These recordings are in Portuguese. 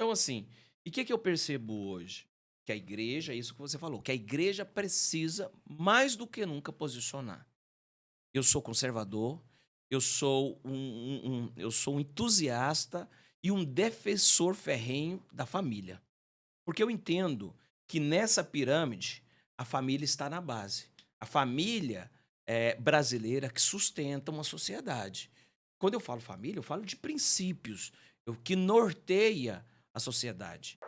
Então, assim, e o que eu percebo hoje? Que a igreja, é isso que você falou, que a igreja precisa mais do que nunca posicionar. Eu sou conservador, eu sou um entusiasta e um defensor ferrenho da família. Porque eu entendo que nessa pirâmide a família está na base. A família brasileira que sustenta uma sociedade. Quando eu falo família, eu falo de princípios, que norteia a sociedade.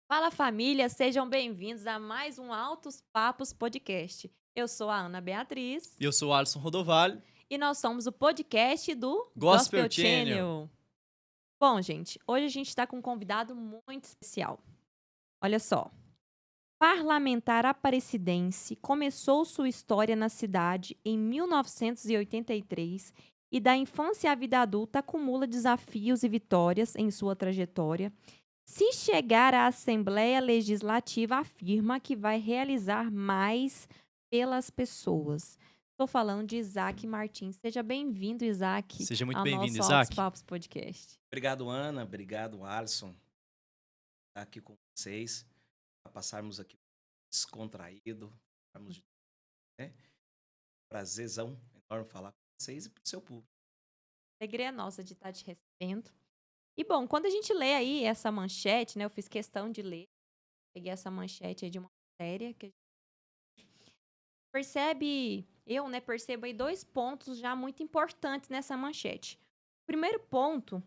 Fala família, sejam bem-vindos a mais um Altos Papos Podcast. Eu sou a Ana Beatriz E eu sou o Alisson Rodovalho. e nós somos o podcast do Gospel Channel. Bom, gente, hoje a gente está com um convidado muito especial. Olha só, parlamentar aparecidense, começou sua história na cidade em 1983 e da infância à vida adulta acumula desafios e vitórias em sua trajetória. Se chegar à Assembleia Legislativa, afirma que vai realizar mais pelas pessoas. Estou falando de Isaac Martins. Seja bem-vindo, Isaac, Seja muito ao bem-vindo, nosso Altos Isaac. Papos Podcast. Obrigado, Ana. Obrigado, Alisson, estar aqui com vocês, para passarmos aqui descontraído, né? Prazerzão enorme falar com vocês e para o seu público. Alegria nossa de estar te recebendo. E bom, quando a gente lê aí essa manchete, né? Eu fiz questão de ler. Peguei essa manchete aí de uma matéria que a gente percebe, percebo aí dois pontos já muito importantes nessa manchete. O primeiro ponto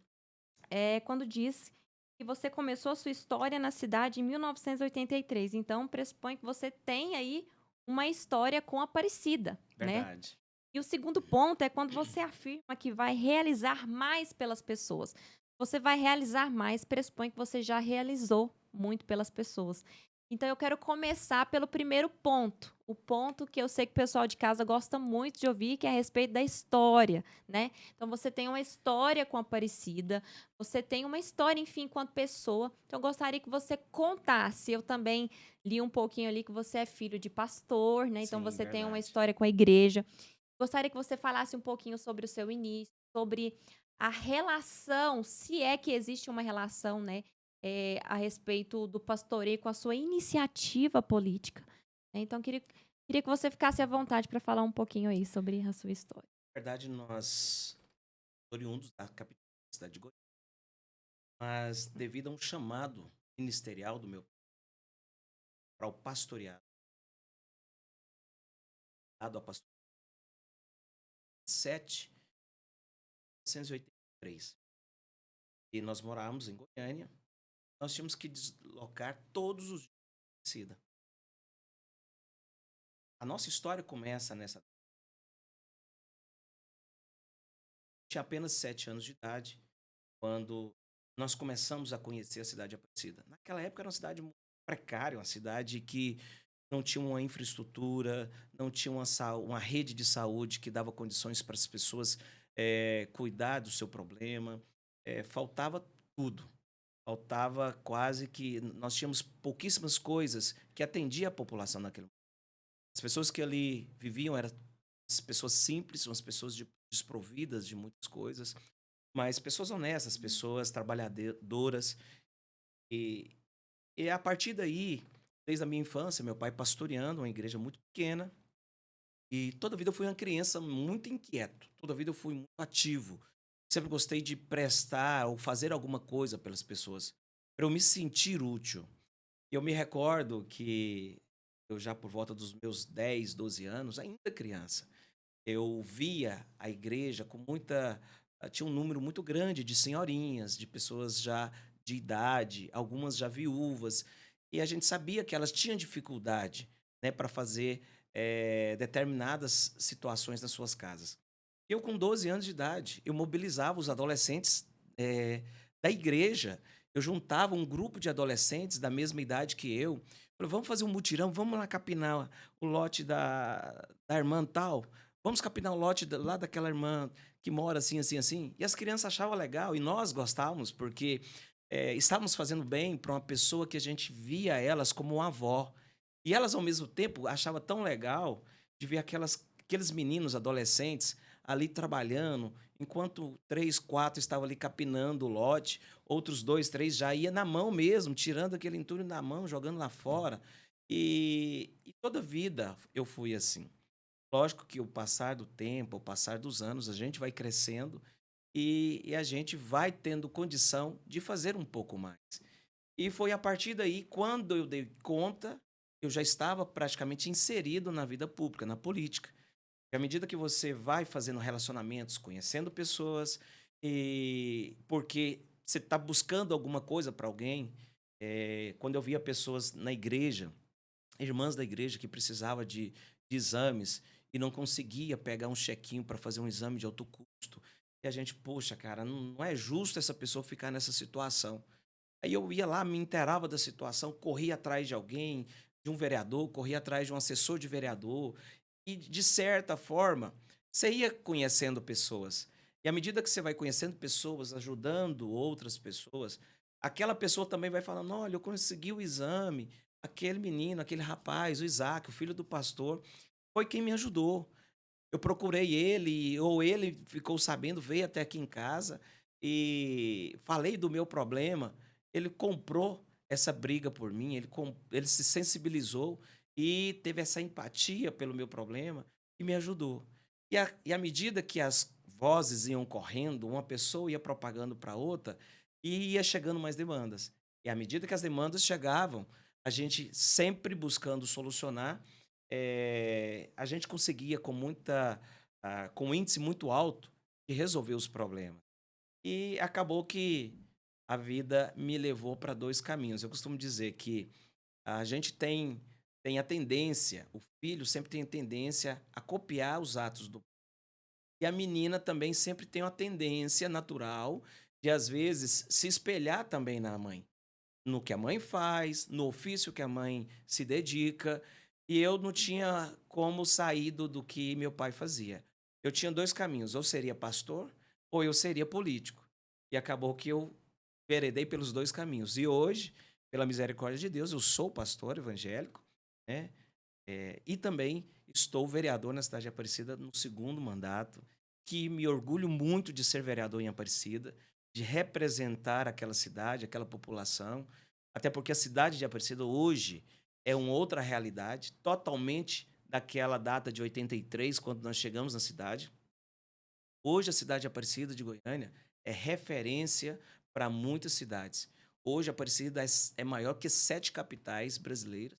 é quando diz que você começou a sua história na cidade em 1983. Então, pressupõe que você tem aí uma história com Aparecida, né? Verdade. E o segundo ponto é quando você afirma que vai realizar mais pelas pessoas. Você vai realizar mais, pressupõe que você já realizou muito pelas pessoas. Então, eu quero começar pelo primeiro ponto. O ponto que eu sei que o pessoal de casa gosta muito de ouvir, que é a respeito da história, né? Então, você tem uma história com a Aparecida, você tem uma história, enfim, enquanto pessoa. Então, eu gostaria que você contasse. Eu também li um pouquinho ali que você é filho de pastor, né? Então, Sim, você tem uma verdade. história com a igreja. Gostaria que você falasse um pouquinho sobre o seu início, sobre a relação, se é que existe uma relação, né, a respeito do pastoreio com a sua iniciativa política, né. Então queria que você ficasse à vontade para falar um pouquinho aí sobre a sua história. Na verdade, nós oriundos da capital da cidade de Goiânia, mas devido a um chamado ministerial do meu para o pastoreado, dado a pastoreado 783. E nós morávamos em Goiânia, nós tínhamos que deslocar todos os dias de Aparecida. A nossa história começa nessa. Tinha apenas 7 anos de idade quando nós começamos a conhecer a cidade de Aparecida. Naquela época era uma cidade muito precária, uma cidade que não tinha uma infraestrutura, não tinha uma rede de saúde que dava condições para as pessoas cuidar do seu problema. Faltava tudo. Faltava quase que. Nós tínhamos pouquíssimas coisas que atendia a população naquele momento. As pessoas que ali viviam eram as pessoas simples, umas pessoas desprovidas de muitas coisas, mas pessoas honestas, pessoas trabalhadoras. E, e a partir daí, desde a minha infância, meu pai pastoreando uma igreja muito pequena, e toda a vida eu fui uma criança muito inquieto, toda a vida eu fui muito ativo. Sempre gostei de prestar ou fazer alguma coisa pelas pessoas, para eu me sentir útil. Eu me recordo que eu já por volta dos meus 10, 12 anos, ainda criança, eu via a igreja com muita. Tinha um número muito grande de senhorinhas, de pessoas já de idade, algumas já viúvas, e a gente sabia que elas tinham dificuldade, né, para fazer determinadas situações nas suas casas. Eu, com 12 anos de idade, eu mobilizava os adolescentes da igreja eu juntava um grupo de adolescentes da mesma idade que eu. Falei, vamos fazer um mutirão, vamos lá capinar o lote da irmã tal. Vamos capinar o lote lá daquela irmã que mora assim, assim, assim. E as crianças achavam legal, e nós gostávamos, porque estávamos fazendo bem para uma pessoa que a gente via elas como uma avó. E elas, ao mesmo tempo, achavam tão legal de ver aqueles meninos adolescentes ali trabalhando, enquanto 3, 4 estavam ali capinando o lote, outros 2, 3 já ia na mão mesmo, tirando aquele entulho na mão, jogando lá fora. E toda a vida eu fui assim. Lógico que o passar do tempo, o passar dos anos, a gente vai crescendo e a gente vai tendo condição de fazer um pouco mais. E foi a partir daí, quando eu dei conta, eu já estava praticamente inserido na vida pública, na política. E à medida que você vai fazendo relacionamentos, conhecendo pessoas, e porque você está buscando alguma coisa para alguém, quando eu via pessoas na igreja, irmãs da igreja que precisava de exames e não conseguia pegar um chequinho para fazer um exame de alto custo. E a gente, poxa, cara, não é justo essa pessoa ficar nessa situação. Aí eu ia lá, me inteirava da situação, corria atrás de alguém, de um vereador, corria atrás de um assessor de vereador. E, de certa forma, você ia conhecendo pessoas. E à medida que você vai conhecendo pessoas, ajudando outras pessoas, aquela pessoa também vai falando: olha, eu consegui o exame, aquele menino, aquele rapaz, o Isaac, o filho do pastor, foi quem me ajudou. Eu procurei ele, ou ele ficou sabendo, veio até aqui em casa e falei do meu problema. Ele comprou essa briga por mim, ele se sensibilizou e teve essa empatia pelo meu problema e me ajudou. E à medida que as vozes iam correndo, uma pessoa ia propagando para outra e ia chegando mais demandas. E à medida que as demandas chegavam, a gente sempre buscando solucionar, a gente conseguia com um índice muito alto de resolver os problemas. E acabou que a vida me levou para 2 caminhos. Eu costumo dizer que a gente tem a tendência, o filho sempre tem a tendência a copiar os atos do e a menina também sempre tem uma tendência natural de, às vezes, se espelhar também na mãe, no que a mãe faz, no ofício que a mãe se dedica, e eu não tinha como sair do que meu pai fazia. Eu tinha 2 caminhos, ou seria pastor ou eu seria político. E acabou que eu enveredei pelos 2 caminhos. E hoje, pela misericórdia de Deus, eu sou pastor evangélico, né, e também estou vereador na cidade de Aparecida no 2º mandato, que me orgulho muito de ser vereador em Aparecida, de representar aquela cidade, aquela população, até porque a cidade de Aparecida hoje é uma outra realidade, totalmente daquela data de 83, quando nós chegamos na cidade. Hoje a cidade de Aparecida de Goiânia é referência para muitas cidades. Hoje Aparecida é maior que 7 capitais brasileiras.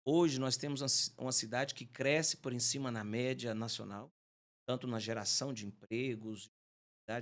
Hoje nós temos uma cidade que cresce por em cima na média nacional, tanto na geração de empregos,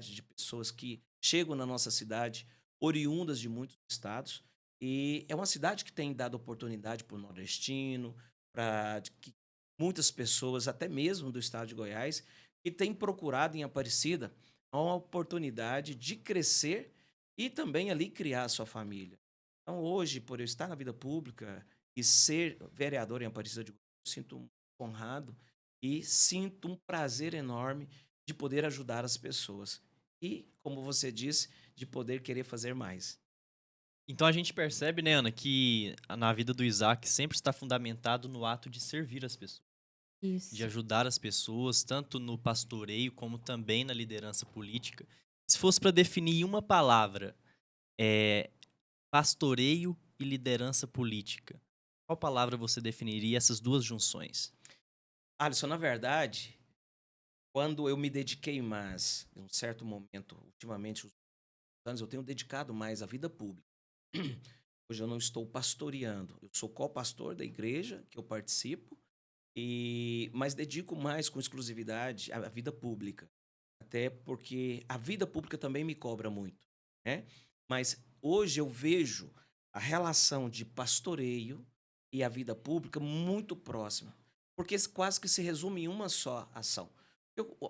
de pessoas que chegam na nossa cidade oriundas de muitos estados. E é uma cidade que tem dado oportunidade para o nordestino, para que muitas pessoas, até mesmo do estado de Goiás, que têm procurado em Aparecida uma oportunidade de crescer e também ali criar a sua família. Então, hoje, por eu estar na vida pública e ser vereador em Aparecida de Goiás, eu sinto muito honrado e sinto um prazer enorme de poder ajudar as pessoas. E, como você disse, de poder querer fazer mais. Então a gente percebe, né, Ana, que na vida do Isaac sempre está fundamentado no ato de servir as pessoas, de Isso. ajudar as pessoas, tanto no pastoreio como também na liderança política. Se fosse para definir uma palavra, é pastoreio e liderança política, qual palavra você definiria essas duas junções? Alisson, na verdade, quando eu me dediquei mais, em um certo momento, ultimamente, os anos, eu tenho dedicado mais à vida pública. Hoje eu não estou pastoreando, eu sou co-pastor da igreja que eu participo, mas dedico mais com exclusividade à vida pública. Até porque a vida pública também me cobra muito, né? Mas hoje eu vejo a relação de pastoreio e a vida pública muito próxima, porque quase que se resume em uma só ação.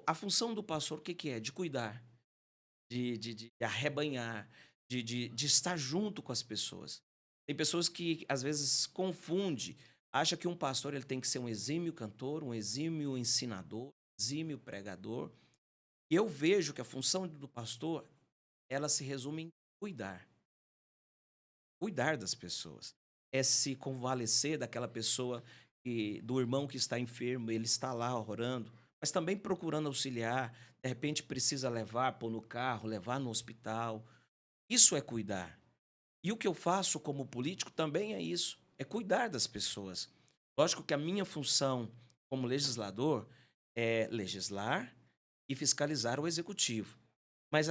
A função do pastor, o que que é? De cuidar, de arrebanhar, de estar junto com as pessoas. Tem pessoas que, às vezes, confundem, acha que um pastor ele tem que ser um exímio cantor, um exímio ensinador, exímio pregador. E eu vejo que a função do pastor, ela se resume em cuidar. Cuidar das pessoas. É se convalescer daquela pessoa, do irmão que está enfermo, ele está lá orando, mas também procurando auxiliar, de repente precisa levar, pôr no carro, levar no hospital. Isso é cuidar. E o que eu faço como político também é isso, é cuidar das pessoas. Lógico que a minha função como legislador é legislar e fiscalizar o executivo. Mas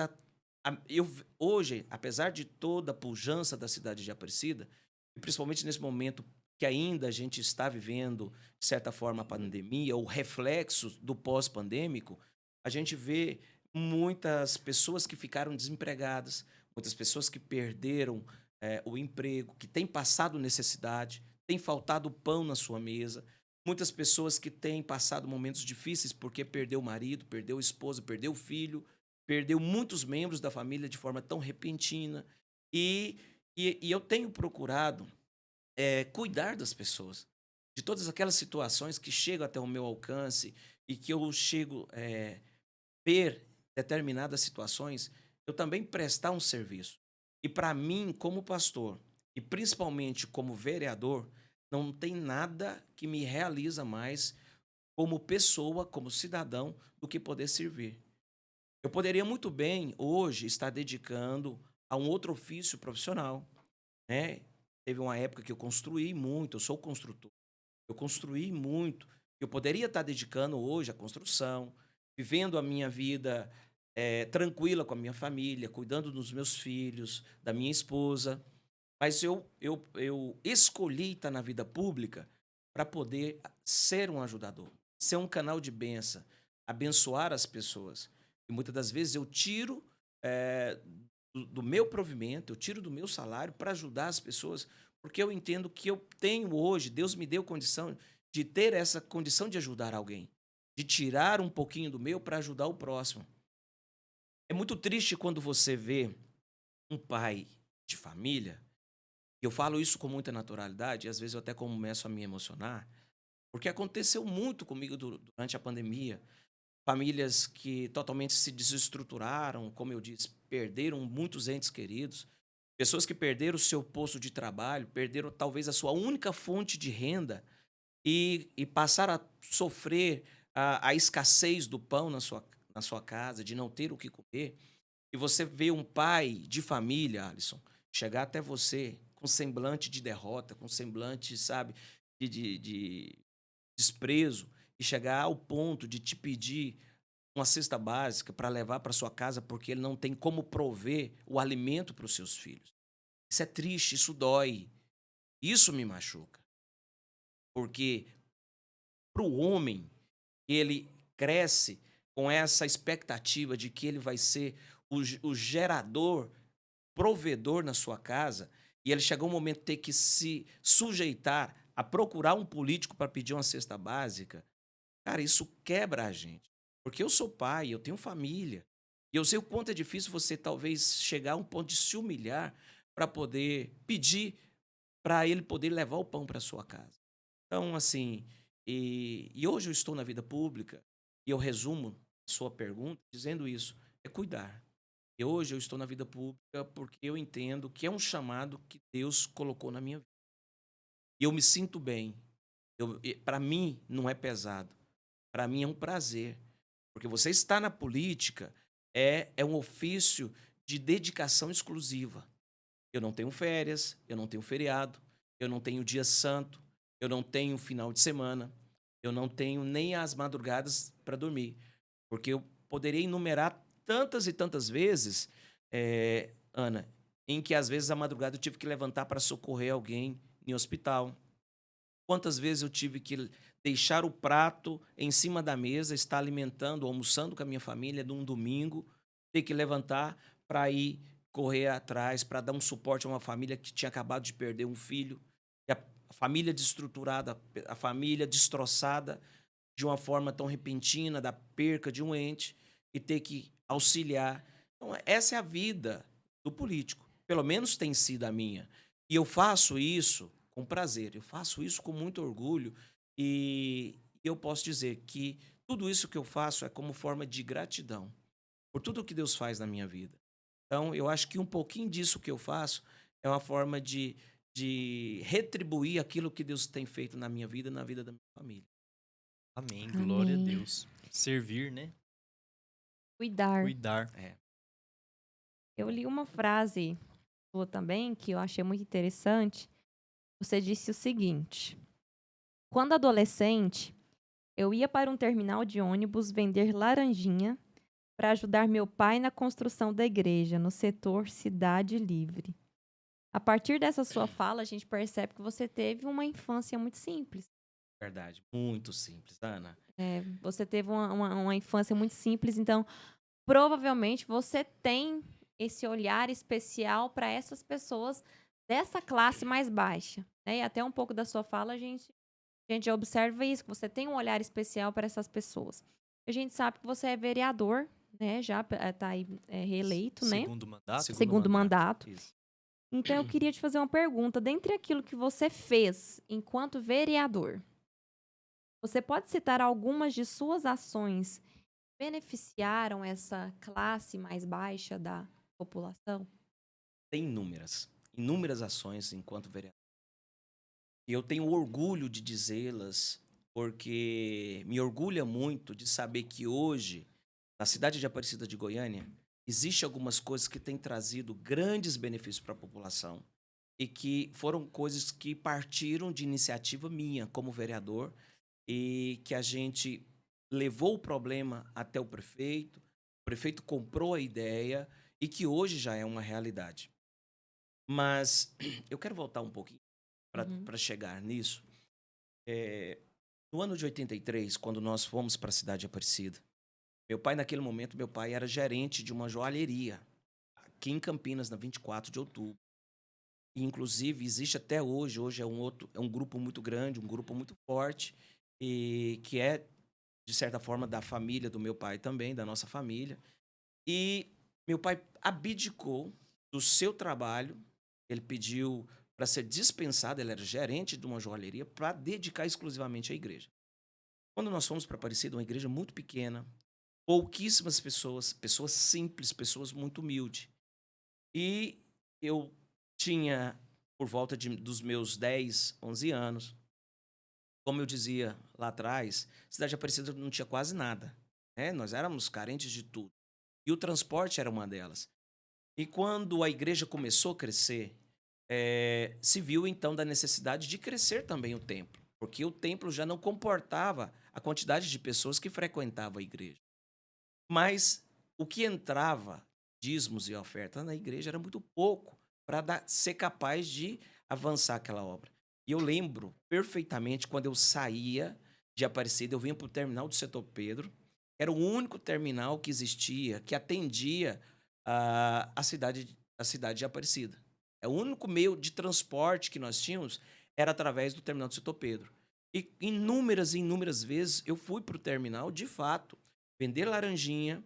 hoje, apesar de toda a pujança da cidade de Aparecida, e principalmente nesse momento que ainda a gente está vivendo, de certa forma, a pandemia, ou reflexos do pós-pandêmico, a gente vê muitas pessoas que ficaram desempregadas, muitas pessoas que perderam o emprego, que têm passado necessidade, tem faltado pão na sua mesa, muitas pessoas que têm passado momentos difíceis porque perdeu o marido, perdeu a esposa, perdeu o filho, perdeu muitos membros da família de forma tão repentina. E, e eu tenho procurado cuidar das pessoas, de todas aquelas situações que chegam até o meu alcance e que eu chego ver determinadas situações, eu também prestar um serviço. E para mim, como pastor, e principalmente como vereador, não tem nada que me realiza mais como pessoa, como cidadão, do que poder servir. Eu poderia muito bem, hoje, estar dedicando a um outro ofício profissional, né? Teve uma época que eu construí muito, eu sou construtor, eu construí muito. Eu poderia estar dedicando hoje à construção, vivendo a minha vida tranquila com a minha família, cuidando dos meus filhos, da minha esposa. Mas eu escolhi estar na vida pública para poder ser um ajudador, ser um canal de bênção, abençoar as pessoas. E muitas das vezes eu tiro do meu provimento, eu tiro do meu salário para ajudar as pessoas, porque eu entendo que eu tenho hoje, Deus me deu condição de ter essa condição de ajudar alguém, de tirar um pouquinho do meu para ajudar o próximo. É muito triste quando você vê um pai de família, e eu falo isso com muita naturalidade, e às vezes eu até começo a me emocionar, porque aconteceu muito comigo durante a pandemia. Famílias que totalmente se desestruturaram, como eu disse, perderam muitos entes queridos, pessoas que perderam o seu posto de trabalho, perderam talvez a sua única fonte de renda e passaram a sofrer a escassez do pão na sua casa, de não ter o que comer. E você vê um pai de família, Alisson, chegar até você com semblante de derrota, com semblante, sabe, de desprezo, e chegar ao ponto de te pedir uma cesta básica para levar para sua casa porque ele não tem como prover o alimento para os seus filhos. Isso é triste, isso dói, isso me machuca. Porque para o homem, ele cresce com essa expectativa de que ele vai ser o gerador, provedor na sua casa, e ele chega um momento de ter que se sujeitar a procurar um político para pedir uma cesta básica. Cara, isso quebra a gente. Porque eu sou pai, eu tenho família. E eu sei o quanto é difícil você talvez chegar a um ponto de se humilhar para poder pedir para ele poder levar o pão para sua casa. Então, assim, e hoje eu estou na vida pública e eu resumo a sua pergunta dizendo isso, é cuidar. E hoje eu estou na vida pública porque eu entendo que é um chamado que Deus colocou na minha vida. E eu me sinto bem. Para mim, não é pesado. Para mim é um prazer. Porque você estar na política é um ofício de dedicação exclusiva. Eu não tenho férias, eu não tenho feriado, eu não tenho dia santo, eu não tenho final de semana, eu não tenho nem as madrugadas para dormir. Porque eu poderia enumerar tantas e tantas vezes, Ana, em que às vezes a madrugada eu tive que levantar para socorrer alguém em hospital. Quantas vezes eu tive que deixar o prato em cima da mesa, estar alimentando, almoçando com a minha família num domingo, ter que levantar para ir correr atrás, para dar um suporte a uma família que tinha acabado de perder um filho, e a família desestruturada, a família destroçada de uma forma tão repentina, da perca de um ente, e ter que auxiliar. Então, essa é a vida. do político. Pelo menos tem sido a minha. E eu faço isso com prazer, eu faço isso com muito orgulho e eu posso dizer que tudo isso que eu faço é como forma de gratidão por tudo que Deus faz na minha vida. Então, eu acho que um pouquinho disso que eu faço é uma forma de retribuir aquilo que Deus tem feito na minha vida e na vida da minha família. Amém, glória a Amém. Deus. Servir, né? Cuidar. Cuidar. É. Eu li uma frase sua também que eu achei muito interessante. Você disse o seguinte: quando adolescente, eu ia para um terminal de ônibus vender laranjinha para ajudar meu pai na construção da igreja, no setor Cidade Livre. A partir dessa sua fala, a gente percebe que você teve uma infância muito simples. Verdade. Muito simples, Ana. Você teve uma infância muito simples, então provavelmente você tem esse olhar especial para essas pessoas dessa classe mais baixa, né? E até um pouco da sua fala, a gente já observa isso, que você tem um olhar especial para essas pessoas. A gente sabe que você é vereador, né? Já está aí reeleito, né? Segundo mandato. Segundo mandato. Isso. Então, eu queria te fazer uma pergunta. Dentre aquilo que você fez enquanto vereador, você pode citar algumas de suas ações que beneficiaram essa classe mais baixa da população? Tem inúmeras ações enquanto vereador. E eu tenho orgulho de dizê-las, porque me orgulha muito de saber que hoje, na cidade de Aparecida de Goiânia, existe algumas coisas que têm trazido grandes benefícios para a população e que foram coisas que partiram de iniciativa minha como vereador e que a gente levou o problema até o prefeito comprou a ideia e que hoje já é uma realidade. Mas eu quero voltar um pouquinho Uhum. para chegar nisso. No ano de 83, quando nós fomos para a cidade de Aparecida, naquele momento, meu pai era gerente de uma joalheria aqui em Campinas, na 24 de outubro. E, inclusive, existe até hoje é um grupo muito grande, um grupo muito forte, e que é, de certa forma, da família do meu pai também, da nossa família. E meu pai abdicou do seu trabalho, ele pediu para ser dispensado, ele era gerente de uma joalheria, para dedicar exclusivamente à igreja. Quando nós fomos para Aparecida, uma igreja muito pequena, pouquíssimas pessoas, pessoas simples, pessoas muito humildes. E eu tinha, por volta dos meus 10, 11 anos, como eu dizia lá atrás, a cidade de Aparecida não tinha quase nada, né? Nós éramos carentes de tudo. E o transporte era uma delas. E quando a igreja começou a crescer, se viu então da necessidade de crescer também o templo, porque o templo já não comportava a quantidade de pessoas que frequentavam a igreja. Mas o que entrava, dízimos e oferta na igreja, era muito pouco para ser capaz de avançar aquela obra. E eu lembro perfeitamente quando eu saía de Aparecida, eu vinha para o terminal do Setor Pedro, era o único terminal que existia, que atendia a cidade de Aparecida. É o único meio de transporte que nós tínhamos era através do terminal do Setor Pedro. E inúmeras e inúmeras vezes eu fui para o terminal, de fato, vender laranjinha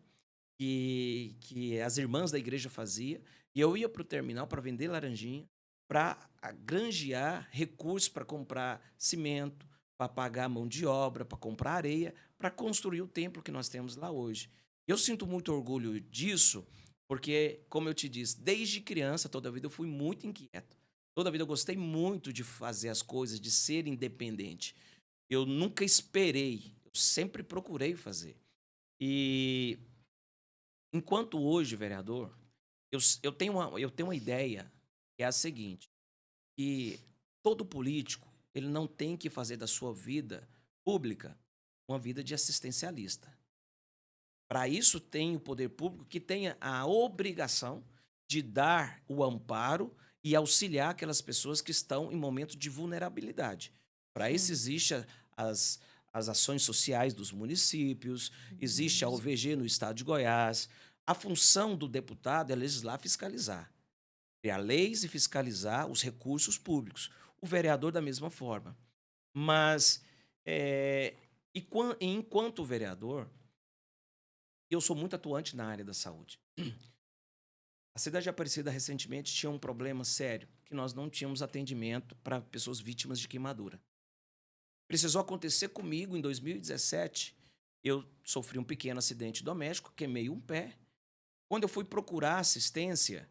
que as irmãs da igreja faziam, e eu ia para o terminal para vender laranjinha, para granjear recursos para comprar cimento, para pagar mão de obra, para comprar areia, para construir o templo que nós temos lá hoje. Eu sinto muito orgulho disso, porque, como eu te disse, desde criança, toda a vida eu fui muito inquieto. Toda a vida eu gostei muito de fazer as coisas, de ser independente. Eu nunca esperei, eu sempre procurei fazer. E enquanto hoje, vereador, eu tenho uma ideia que é a seguinte, que todo político ele não tem que fazer da sua vida pública uma vida de assistencialista. Para isso tem o poder público que tenha a obrigação de dar o amparo e auxiliar aquelas pessoas que estão em momento de vulnerabilidade. Para isso existe as ações sociais dos municípios, existe a OVG no estado de Goiás. A função do deputado é legislar, fiscalizar, criar leis e fiscalizar os recursos públicos. O vereador da mesma forma. Mas, enquanto vereador, eu sou muito atuante na área da saúde. A cidade de Aparecida recentemente tinha um problema sério, que nós não tínhamos atendimento para pessoas vítimas de queimadura. Precisou acontecer comigo em 2017. Eu sofri um pequeno acidente doméstico, queimei um pé. Quando eu fui procurar assistência,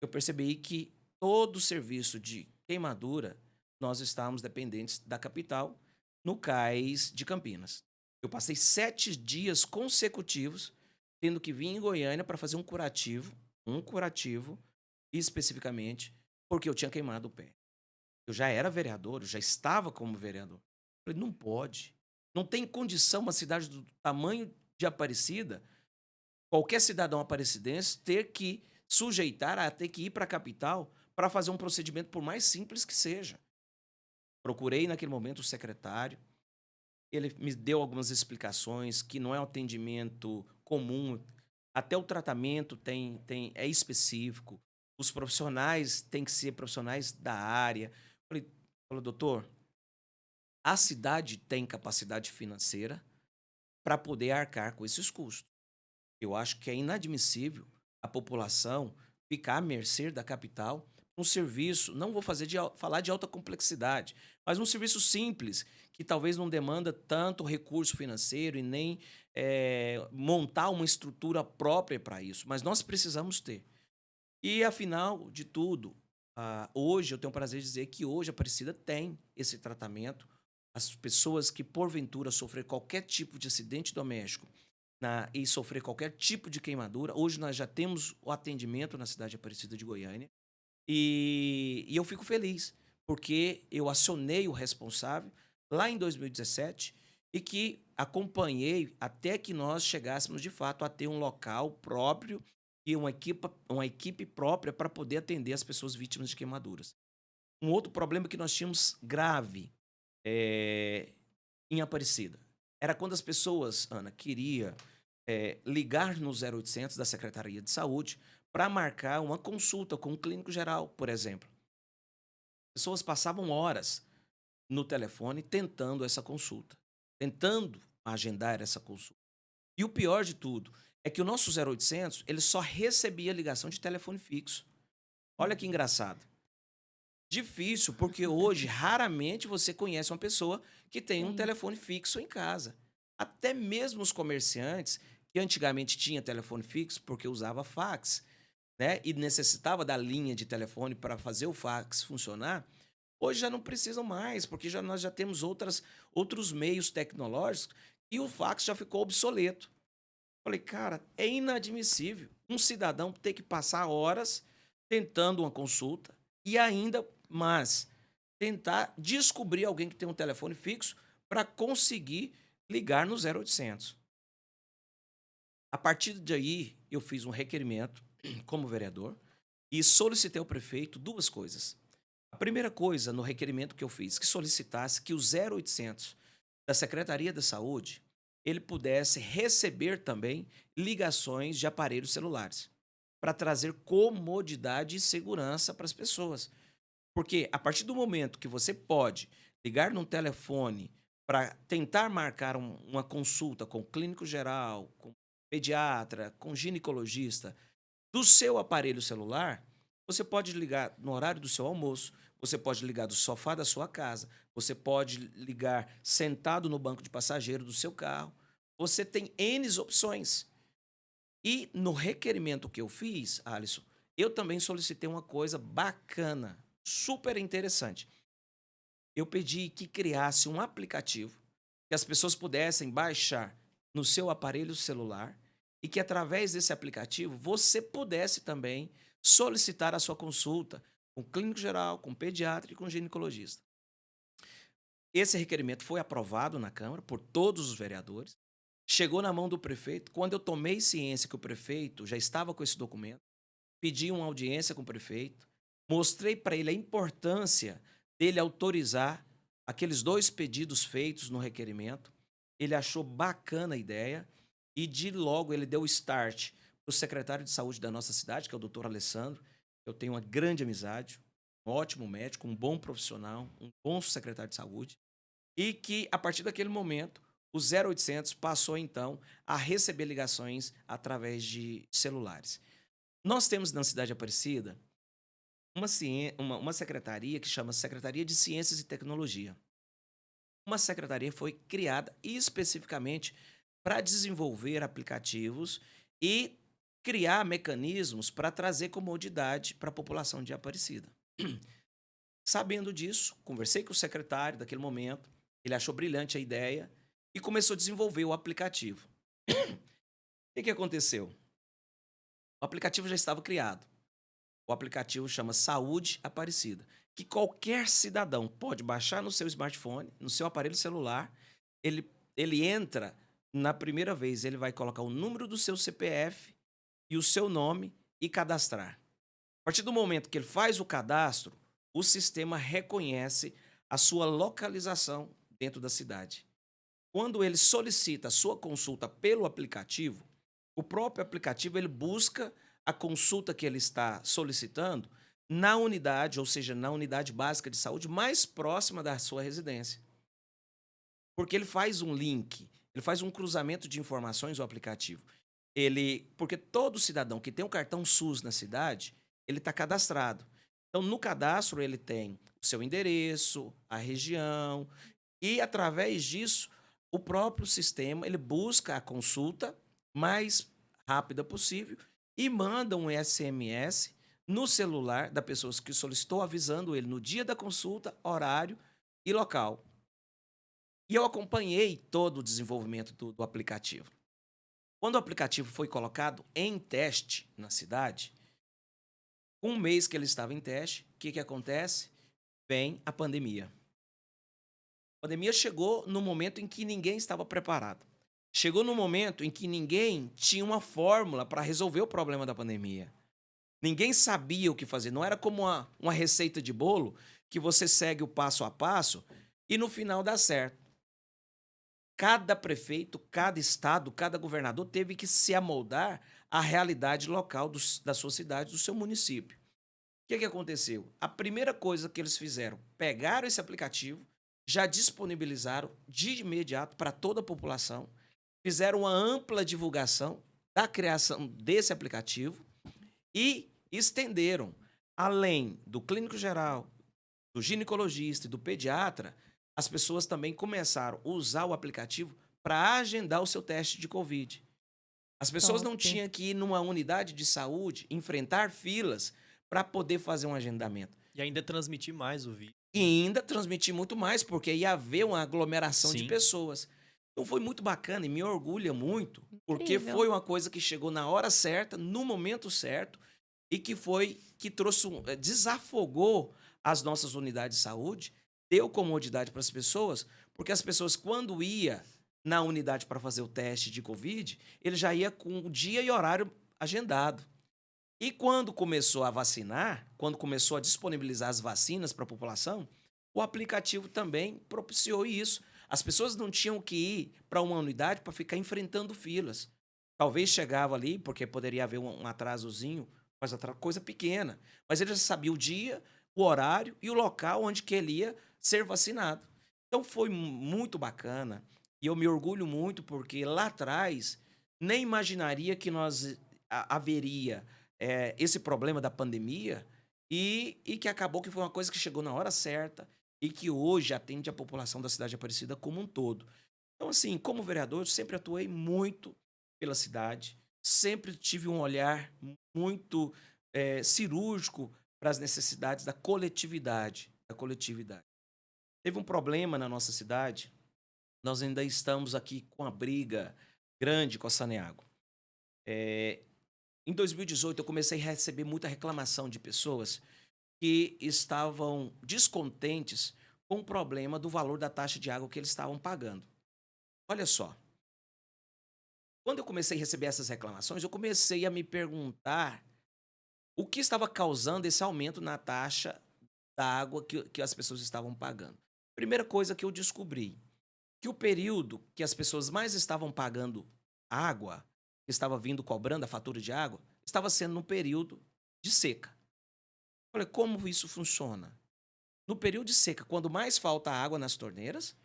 eu percebi que todo o serviço de queimadura, nós estávamos dependentes da capital, no cais de Campinas. Eu passei 7 dias consecutivos tendo que vir em Goiânia para fazer um curativo, especificamente, porque eu tinha queimado o pé. Eu já era vereador, eu já estava como vereador. Eu falei, não pode. Não tem condição uma cidade do tamanho de Aparecida, qualquer cidadão aparecidense, ter que sujeitar a ter que ir para a capital para fazer um procedimento, por mais simples que seja. Procurei naquele momento o secretário, ele me deu algumas explicações que não é um atendimento comum, até o tratamento é específico, os profissionais têm que ser profissionais da área. Falei, doutor, a cidade tem capacidade financeira para poder arcar com esses custos. Eu acho que é inadmissível a população ficar à mercê da capital um serviço, não vou falar de alta complexidade, mas um serviço simples, que talvez não demanda tanto recurso financeiro e nem montar uma estrutura própria para isso, mas nós precisamos ter. E, afinal de tudo, hoje eu tenho o prazer de dizer que hoje a Aparecida tem esse tratamento. As pessoas que, porventura, sofrer qualquer tipo de acidente doméstico e sofrer qualquer tipo de queimadura, hoje nós já temos o atendimento na cidade de Aparecida de Goiânia. E eu fico feliz, porque eu acionei o responsável lá em 2017 e que acompanhei até que nós chegássemos, de fato, a ter um local próprio e uma equipe própria para poder atender as pessoas vítimas de queimaduras. Um outro problema que nós tínhamos grave em Aparecida era quando as pessoas, Ana, queriam ligar no 0800 da Secretaria de Saúde para marcar uma consulta com um clínico geral, por exemplo. Pessoas passavam horas no telefone tentando essa consulta, tentando agendar essa consulta. E o pior de tudo é que o nosso 0800 ele só recebia ligação de telefone fixo. Olha que engraçado. Difícil, porque hoje raramente você conhece uma pessoa que tem um telefone fixo em casa. Até mesmo os comerciantes, que antigamente tinha telefone fixo porque usava fax, né, e necessitava da linha de telefone para fazer o fax funcionar, hoje já não precisam mais, porque nós já temos outros meios tecnológicos e o fax já ficou obsoleto. Falei, cara, é inadmissível um cidadão ter que passar horas tentando uma consulta e ainda mais tentar descobrir alguém que tem um telefone fixo para conseguir ligar no 0800. A partir daí, eu fiz um requerimento como vereador e solicitei ao prefeito 2 coisas. A primeira coisa no requerimento que eu fiz, que solicitasse que o 0800 da Secretaria da Saúde, ele pudesse receber também ligações de aparelhos celulares, para trazer comodidade e segurança para as pessoas. Porque a partir do momento que você pode ligar num telefone para tentar marcar uma consulta com clínico geral, com pediatra, com ginecologista, do seu aparelho celular, você pode ligar no horário do seu almoço, você pode ligar do sofá da sua casa, você pode ligar sentado no banco de passageiro do seu carro. Você tem N opções. E no requerimento que eu fiz, Alisson, eu também solicitei uma coisa bacana, super interessante. Eu pedi que criasse um aplicativo que as pessoas pudessem baixar no seu aparelho celular e que, através desse aplicativo, você pudesse também solicitar a sua consulta com clínico geral, com pediatra e com ginecologista. Esse requerimento foi aprovado na Câmara por todos os vereadores, chegou na mão do prefeito. Quando eu tomei ciência que o prefeito já estava com esse documento, pedi uma audiência com o prefeito, mostrei para ele a importância dele autorizar aqueles 2 pedidos feitos no requerimento. Ele achou bacana a ideia e, de logo, ele deu o start para o secretário de saúde da nossa cidade, que é o doutor Alessandro. Eu tenho uma grande amizade, um ótimo médico, um bom profissional, um bom secretário de saúde, e que, a partir daquele momento, o 0800 passou, então, a receber ligações através de celulares. Nós temos na cidade de Aparecida uma secretaria que chama Secretaria de Ciências e Tecnologia. Uma secretaria foi criada especificamente para desenvolver aplicativos e criar mecanismos para trazer comodidade para a população de Aparecida. Sabendo disso, conversei com o secretário daquele momento, ele achou brilhante a ideia e começou a desenvolver o aplicativo. O que aconteceu? O aplicativo já estava criado. O aplicativo chama Saúde Aparecida, que qualquer cidadão pode baixar no seu smartphone, no seu aparelho celular. Ele entra, na primeira vez, ele vai colocar o número do seu CPF e o seu nome e cadastrar. A partir do momento que ele faz o cadastro, o sistema reconhece a sua localização dentro da cidade. Quando ele solicita a sua consulta pelo aplicativo, o próprio aplicativo ele busca a consulta que ele está solicitando na unidade, ou seja, na unidade básica de saúde mais próxima da sua residência. Porque ele faz um link, ele faz um cruzamento de informações, o aplicativo. Porque todo cidadão que tem um cartão SUS na cidade, ele está cadastrado. Então, no cadastro, ele tem o seu endereço, a região, e através disso, o próprio sistema ele busca a consulta mais rápida possível e manda um SMS no celular da pessoa que solicitou, avisando ele no dia da consulta, horário e local. E eu acompanhei todo o desenvolvimento do aplicativo. Quando o aplicativo foi colocado em teste na cidade, um mês que ele estava em teste, o que acontece? Vem a pandemia. A pandemia chegou no momento em que ninguém estava preparado. Chegou no momento em que ninguém tinha uma fórmula para resolver o problema da pandemia. Ninguém sabia o que fazer. Não era como uma receita de bolo que você segue o passo a passo e no final dá certo. Cada prefeito, cada estado, cada governador teve que se amoldar à realidade local da sua cidade, do seu município. O que aconteceu? A primeira coisa que eles fizeram, pegaram esse aplicativo, já disponibilizaram de imediato para toda a população, fizeram uma ampla divulgação da criação desse aplicativo e estenderam, além do clínico geral, do ginecologista e do pediatra, as pessoas também começaram a usar o aplicativo para agendar o seu teste de Covid. As pessoas não tinham que ir numa unidade de saúde, enfrentar filas para poder fazer um agendamento. E ainda transmitir mais o vídeo. E ainda transmitir muito mais, porque ia haver uma aglomeração de pessoas. Então foi muito bacana e me orgulha muito, porque foi uma coisa que chegou na hora certa, no momento certo, e que trouxe, desafogou as nossas unidades de saúde, deu comodidade para as pessoas, porque as pessoas, quando ia na unidade para fazer o teste de Covid, ele já ia com o dia e horário agendado. E quando começou a vacinar, quando começou a disponibilizar as vacinas para a população, o aplicativo também propiciou isso. As pessoas não tinham que ir para uma unidade para ficar enfrentando filas. Talvez chegava ali, porque poderia haver um atrasozinho, mas coisa pequena. Mas ele já sabia o dia, o horário e o local onde que ele ia ser vacinado. Então foi muito bacana e eu me orgulho muito porque lá atrás nem imaginaria que nós haveria esse problema da pandemia e que acabou que foi uma coisa que chegou na hora certa e que hoje atende a população da cidade de Aparecida como um todo. Então, assim, como vereador, eu sempre atuei muito pela cidade, sempre tive um olhar muito cirúrgico para as necessidades da coletividade. Teve um problema na nossa cidade, nós ainda estamos aqui com uma briga grande com a Saneago. Em 2018, eu comecei a receber muita reclamação de pessoas que estavam descontentes com o problema do valor da taxa de água que eles estavam pagando. Olha só, quando eu comecei a receber essas reclamações, eu comecei a me perguntar o que estava causando esse aumento na taxa da água que as pessoas estavam pagando. Primeira coisa que eu descobri, que o período que as pessoas mais estavam pagando água, que estava vindo cobrando a fatura de água, estava sendo no período de seca. Falei, como isso funciona? No período de seca, quando mais falta água nas torneiras,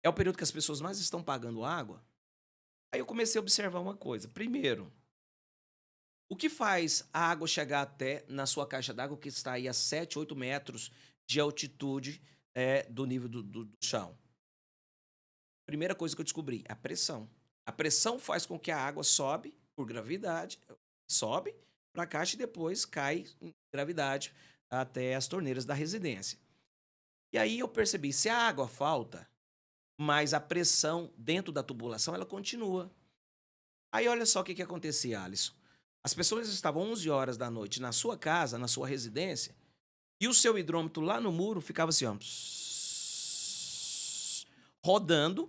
é o período que as pessoas mais estão pagando água. Aí eu comecei a observar uma coisa. Primeiro, O que faz a água chegar até na sua caixa d'água, que está aí a 7, 8 metros de altitude do nível do chão? Primeira coisa que eu descobri, a pressão. A pressão faz com que a água sobe por gravidade, sobe para a caixa e depois cai em gravidade até as torneiras da residência. E aí eu percebi, se a água falta, mas a pressão dentro da tubulação ela continua. Aí olha só o que acontecia, Alisson. As pessoas estavam 11 horas da noite na sua casa, na sua residência, e o seu hidrômetro lá no muro ficava assim, ó, rodando,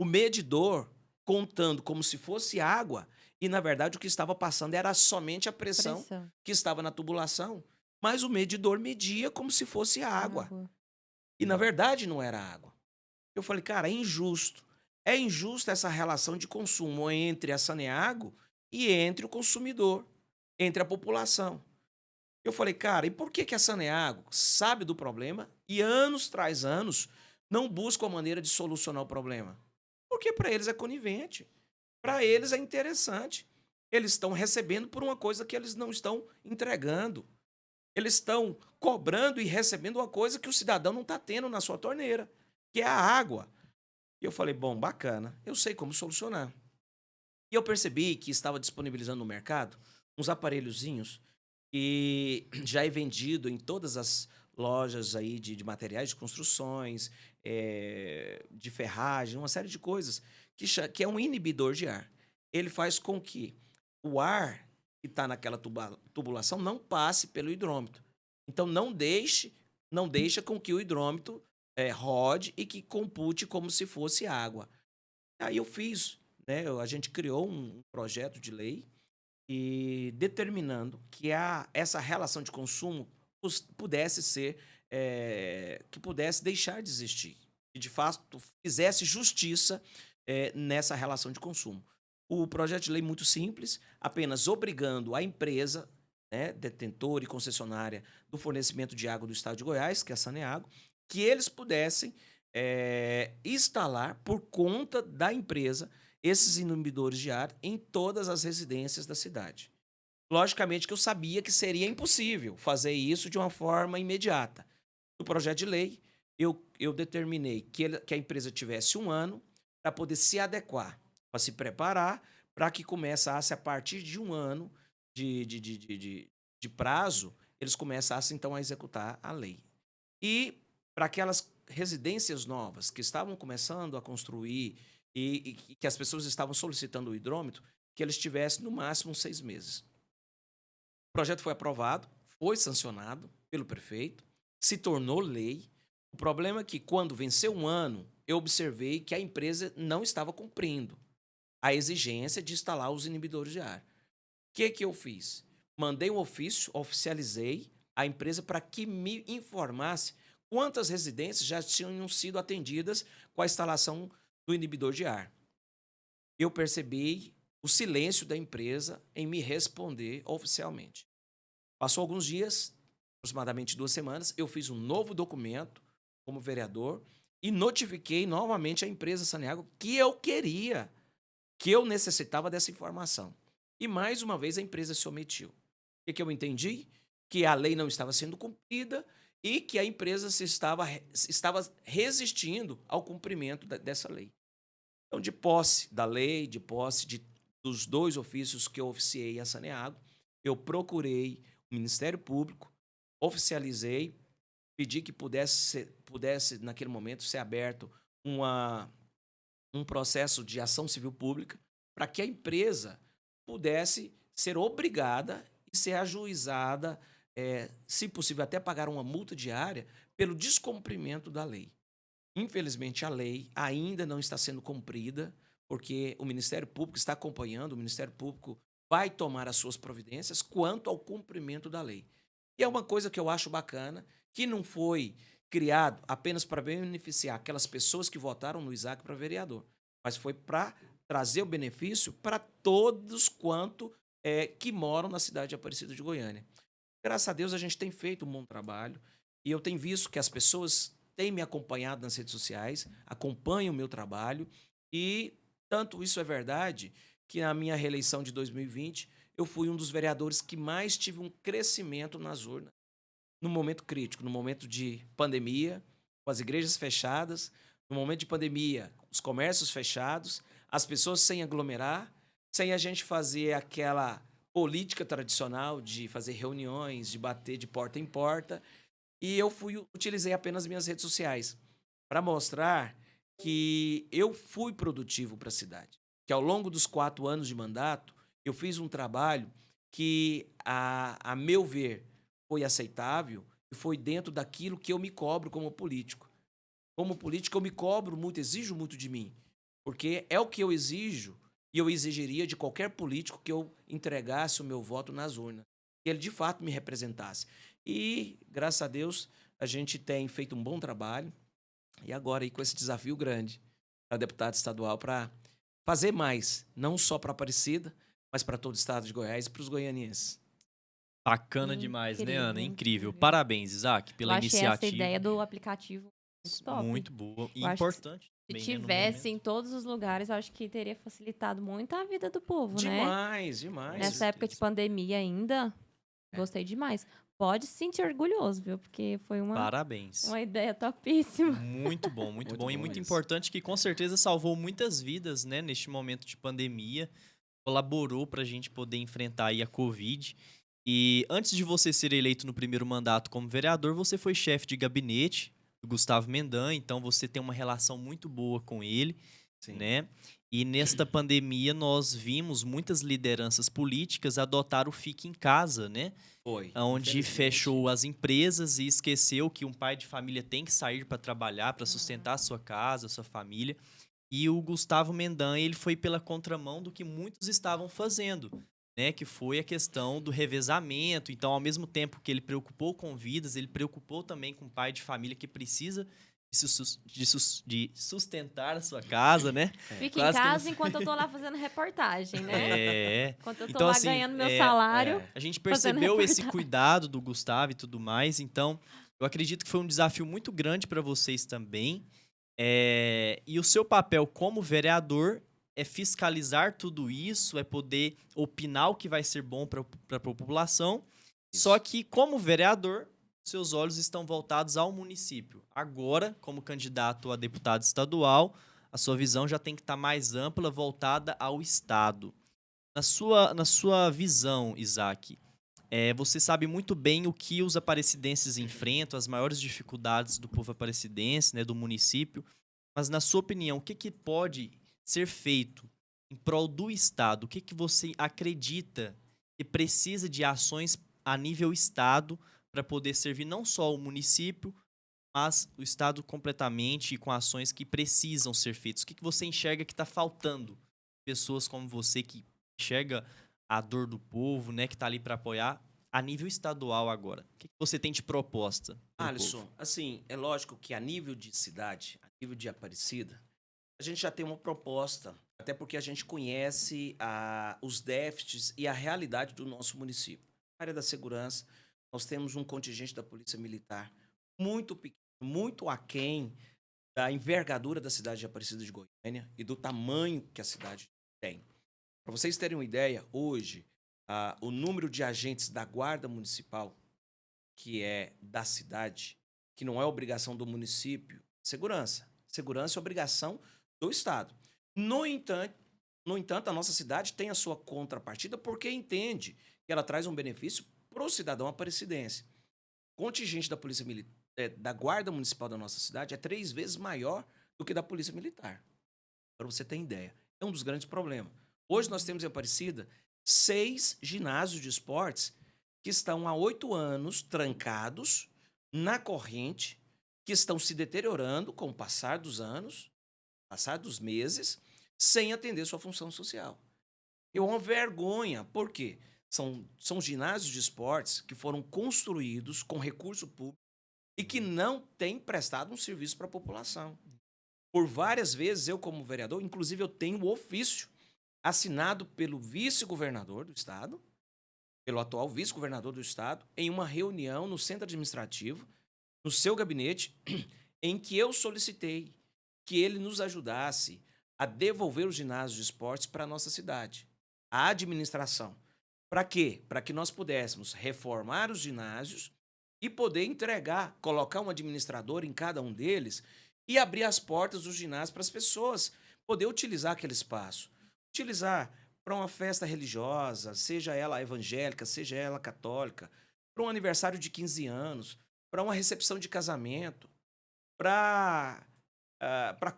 o medidor contando como se fosse água, e na verdade o que estava passando era somente a pressão que estava na tubulação, mas o medidor media como se fosse água. E na verdade não era água. Eu falei, cara, é injusto. É injusta essa relação de consumo entre a Saneago e entre o consumidor, entre a população. Eu falei, cara, e por que a Saneago sabe do problema e anos tras anos não busca a maneira de solucionar o problema? Porque para eles é conivente, para eles é interessante. Eles estão recebendo por uma coisa que eles não estão entregando. Eles estão cobrando e recebendo uma coisa que o cidadão não está tendo na sua torneira, que é a água. E eu falei, bom, bacana, eu sei como solucionar. E eu percebi que estava disponibilizando no mercado uns aparelhozinhos que já é vendido em todas as lojas aí de materiais de construções, de ferragem, uma série de coisas, que é um inibidor de ar. Ele faz com que o ar que está naquela tubulação não passe pelo hidrômetro. Então, não deixa com que o hidrômetro rode e que compute como se fosse água. Aí eu fiz, né? A gente criou um projeto de lei e determinando que essa relação de consumo pudesse ser, que pudesse deixar de existir. E, de fato, fizesse justiça nessa relação de consumo. O projeto de lei muito simples, apenas obrigando a empresa, né, detentora e concessionária do fornecimento de água do Estado de Goiás, que é a Saneago, que eles pudessem instalar por conta da empresa esses inibidores de ar em todas as residências da cidade. Logicamente que eu sabia que seria impossível fazer isso de uma forma imediata. No projeto de lei, eu determinei que a empresa tivesse 1 ano para poder se adequar, para se preparar, para que começasse a partir de 1 ano de prazo, eles começassem então a executar a lei. E para aquelas residências novas que estavam começando a construir e que as pessoas estavam solicitando o hidrômetro, que eles tivessem no máximo 6 meses. O projeto foi aprovado, foi sancionado pelo prefeito, se tornou lei. O problema é que, quando venceu 1 ano, eu observei que a empresa não estava cumprindo a exigência de instalar os inibidores de ar. O que eu fiz? Mandei um ofício, oficializei a empresa para que me informasse quantas residências já tinham sido atendidas com a instalação do inibidor de ar. Eu percebi o silêncio da empresa em me responder oficialmente. Passou alguns dias, aproximadamente 2 semanas, eu fiz um novo documento como vereador e notifiquei novamente a empresa Saneago que eu queria, que eu necessitava dessa informação. E mais uma vez a empresa se omitiu. O que eu entendi? Que a lei não estava sendo cumprida e que a empresa estava resistindo ao cumprimento dessa lei. Então, de posse da lei, de posse dos 2 ofícios que eu oficiei a Saneago, eu procurei o Ministério Público, oficializei, pedi que pudesse naquele momento, ser aberto um processo de ação civil pública para que a empresa pudesse ser obrigada e ser ajuizada, se possível, até pagar uma multa diária pelo descumprimento da lei. Infelizmente, a lei ainda não está sendo cumprida, porque o Ministério Público está acompanhando, o Ministério Público vai tomar as suas providências quanto ao cumprimento da lei. E é uma coisa que eu acho bacana, que não foi criado apenas para beneficiar aquelas pessoas que votaram no Isaac para vereador, mas foi para trazer o benefício para todos quanto que moram na cidade de Aparecida de Goiânia. Graças a Deus, a gente tem feito um bom trabalho e eu tenho visto que as pessoas têm me acompanhado nas redes sociais, acompanham o meu trabalho e tanto isso é verdade que na minha reeleição de 2020 eu fui um dos vereadores que mais tive um crescimento nas urnas, no momento crítico, no momento de pandemia, com as igrejas fechadas, no momento de pandemia, os comércios fechados, as pessoas sem aglomerar, sem a gente fazer aquela política tradicional de fazer reuniões, de bater de porta em porta. E eu utilizei apenas minhas redes sociais para mostrar que eu fui produtivo para a cidade. Que ao longo dos 4 anos de mandato, eu fiz um trabalho que, a meu ver, foi aceitável e foi dentro daquilo que eu me cobro como político. Como político, eu me cobro muito, exijo muito de mim, porque é o que eu exijo e eu exigiria de qualquer político que eu entregasse o meu voto nas urnas, que ele de fato me representasse. E, graças a Deus, a gente tem feito um bom trabalho e agora aí com esse desafio grande para deputado estadual para fazer mais, não só para Aparecida, mas para todo o estado de Goiás e para os goianienses. Bacana demais, né, Ana? Incrível, Incrível. incrível. Parabéns, Isaac, Eu pela achei essa iniciativa. ideia do aplicativo muito top. Muito boa e Eu acho que importante. Se também, né, no tivesse em momento. todos os lugares, eu acho que teria facilitado muito a vida do povo, né? Demais, demais. Nessa época de certeza. pandemia ainda, gostei demais. Pode se sentir orgulhoso, viu? Porque foi Parabéns. uma ideia topíssima. Muito bom, muito Muito bom. E bom muito isso. importante que com certeza salvou muitas vidas, né, neste momento de pandemia. Colaborou para a gente poder enfrentar aí a Covid. E antes de você ser eleito no primeiro mandato como vereador, você foi chefe de gabinete do Gustavo Mendan, então você tem uma relação muito boa com ele, Sim. né? E nesta pandemia nós vimos muitas lideranças políticas adotar o Fique em Casa, né? Foi. Onde Infelizmente. fechou as empresas e esqueceu que um pai de família tem que sair para trabalhar, para sustentar a sua casa, a sua família. E o Gustavo Mendan, ele foi pela contramão do que muitos estavam fazendo, né? Que foi a questão do revezamento. Então, ao mesmo tempo que ele preocupou com vidas, ele preocupou também com o pai de família que precisa de sustentar a sua casa, né? Fica em Quase que casa não- enquanto eu tô lá fazendo reportagem, né? É. Enquanto eu tô Então, lá assim, ganhando meu salário. É. A gente Fazendo percebeu esse reportagem. cuidado do Gustavo e tudo mais, então eu acredito que foi um desafio muito grande para vocês também. E o seu papel como vereador é fiscalizar tudo isso, é poder opinar o que vai ser bom para a população. Isso. Só que, como vereador, seus olhos estão voltados ao município. Agora, como candidato a deputado estadual, a sua visão já tem que estar mais ampla, voltada ao estado. Na sua visão, Isaac, você sabe muito bem o que os aparecidenses enfrentam, as maiores dificuldades do povo aparecidense, né, do município. Mas, na sua opinião, o que pode ser feito em prol do Estado? O que você acredita que precisa de ações a nível Estado para poder servir não só o município, mas o Estado completamente e com ações que precisam ser feitas? O que você enxerga que está faltando? Pessoas como você que enxerga a dor do povo, né, que está ali para apoiar a nível estadual agora. O que você tem de proposta pro Alisson, povo? assim, é lógico que a nível de cidade, a nível de Aparecida, a gente já tem uma proposta, até porque a gente conhece os déficits e a realidade do nosso município. Na área da segurança, nós temos um contingente da Polícia Militar muito pequeno, muito aquém da envergadura da cidade de Aparecida de Goiânia e do tamanho que a cidade tem. Para vocês terem uma ideia, hoje, o número de agentes da Guarda Municipal, que é da cidade, que não é obrigação do município, segurança. Segurança é obrigação do Estado. No entanto, a nossa cidade tem a sua contrapartida porque entende que ela traz um benefício para o cidadão aparecidense. O contingente da Polícia Militar, da Guarda Municipal da nossa cidade é 3 vezes maior do que da Polícia Militar. Para você ter ideia. É um dos grandes problemas. Hoje nós temos em Aparecida 6 ginásios de esportes que estão há 8 anos trancados na corrente, que estão se deteriorando com o passar dos anos, passar dos meses, sem atender sua função social. É uma vergonha. Por quê? São ginásios de esportes que foram construídos com recurso público e que não têm prestado um serviço para a população. Por várias vezes, eu como vereador, inclusive eu tenho o ofício assinado pelo vice-governador do estado, pelo atual vice-governador do estado, em uma reunião no centro administrativo, no seu gabinete, em que eu solicitei que ele nos ajudasse a devolver os ginásios de esportes para a nossa cidade, a administração. Para quê? Para que nós pudéssemos reformar os ginásios e poder entregar, colocar um administrador em cada um deles e abrir as portas dos ginásios para as pessoas poder utilizar aquele espaço. Utilizar para uma festa religiosa, seja ela evangélica, seja ela católica, para um aniversário de 15 anos, para uma recepção de casamento, para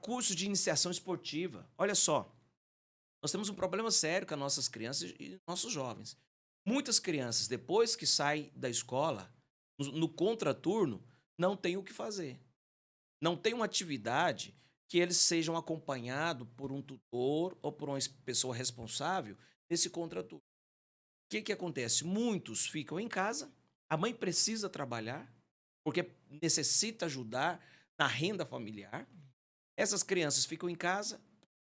cursos de iniciação esportiva. Olha só, nós temos um problema sério com as nossas crianças e nossos jovens. Muitas crianças, depois que saem da escola, no contraturno, não têm o que fazer. Não tem uma atividade que eles sejam acompanhados por um tutor ou por uma pessoa responsável nesse contraturno. O que acontece? Muitos ficam em casa, a mãe precisa trabalhar, porque necessita ajudar na renda familiar. Essas crianças ficam em casa,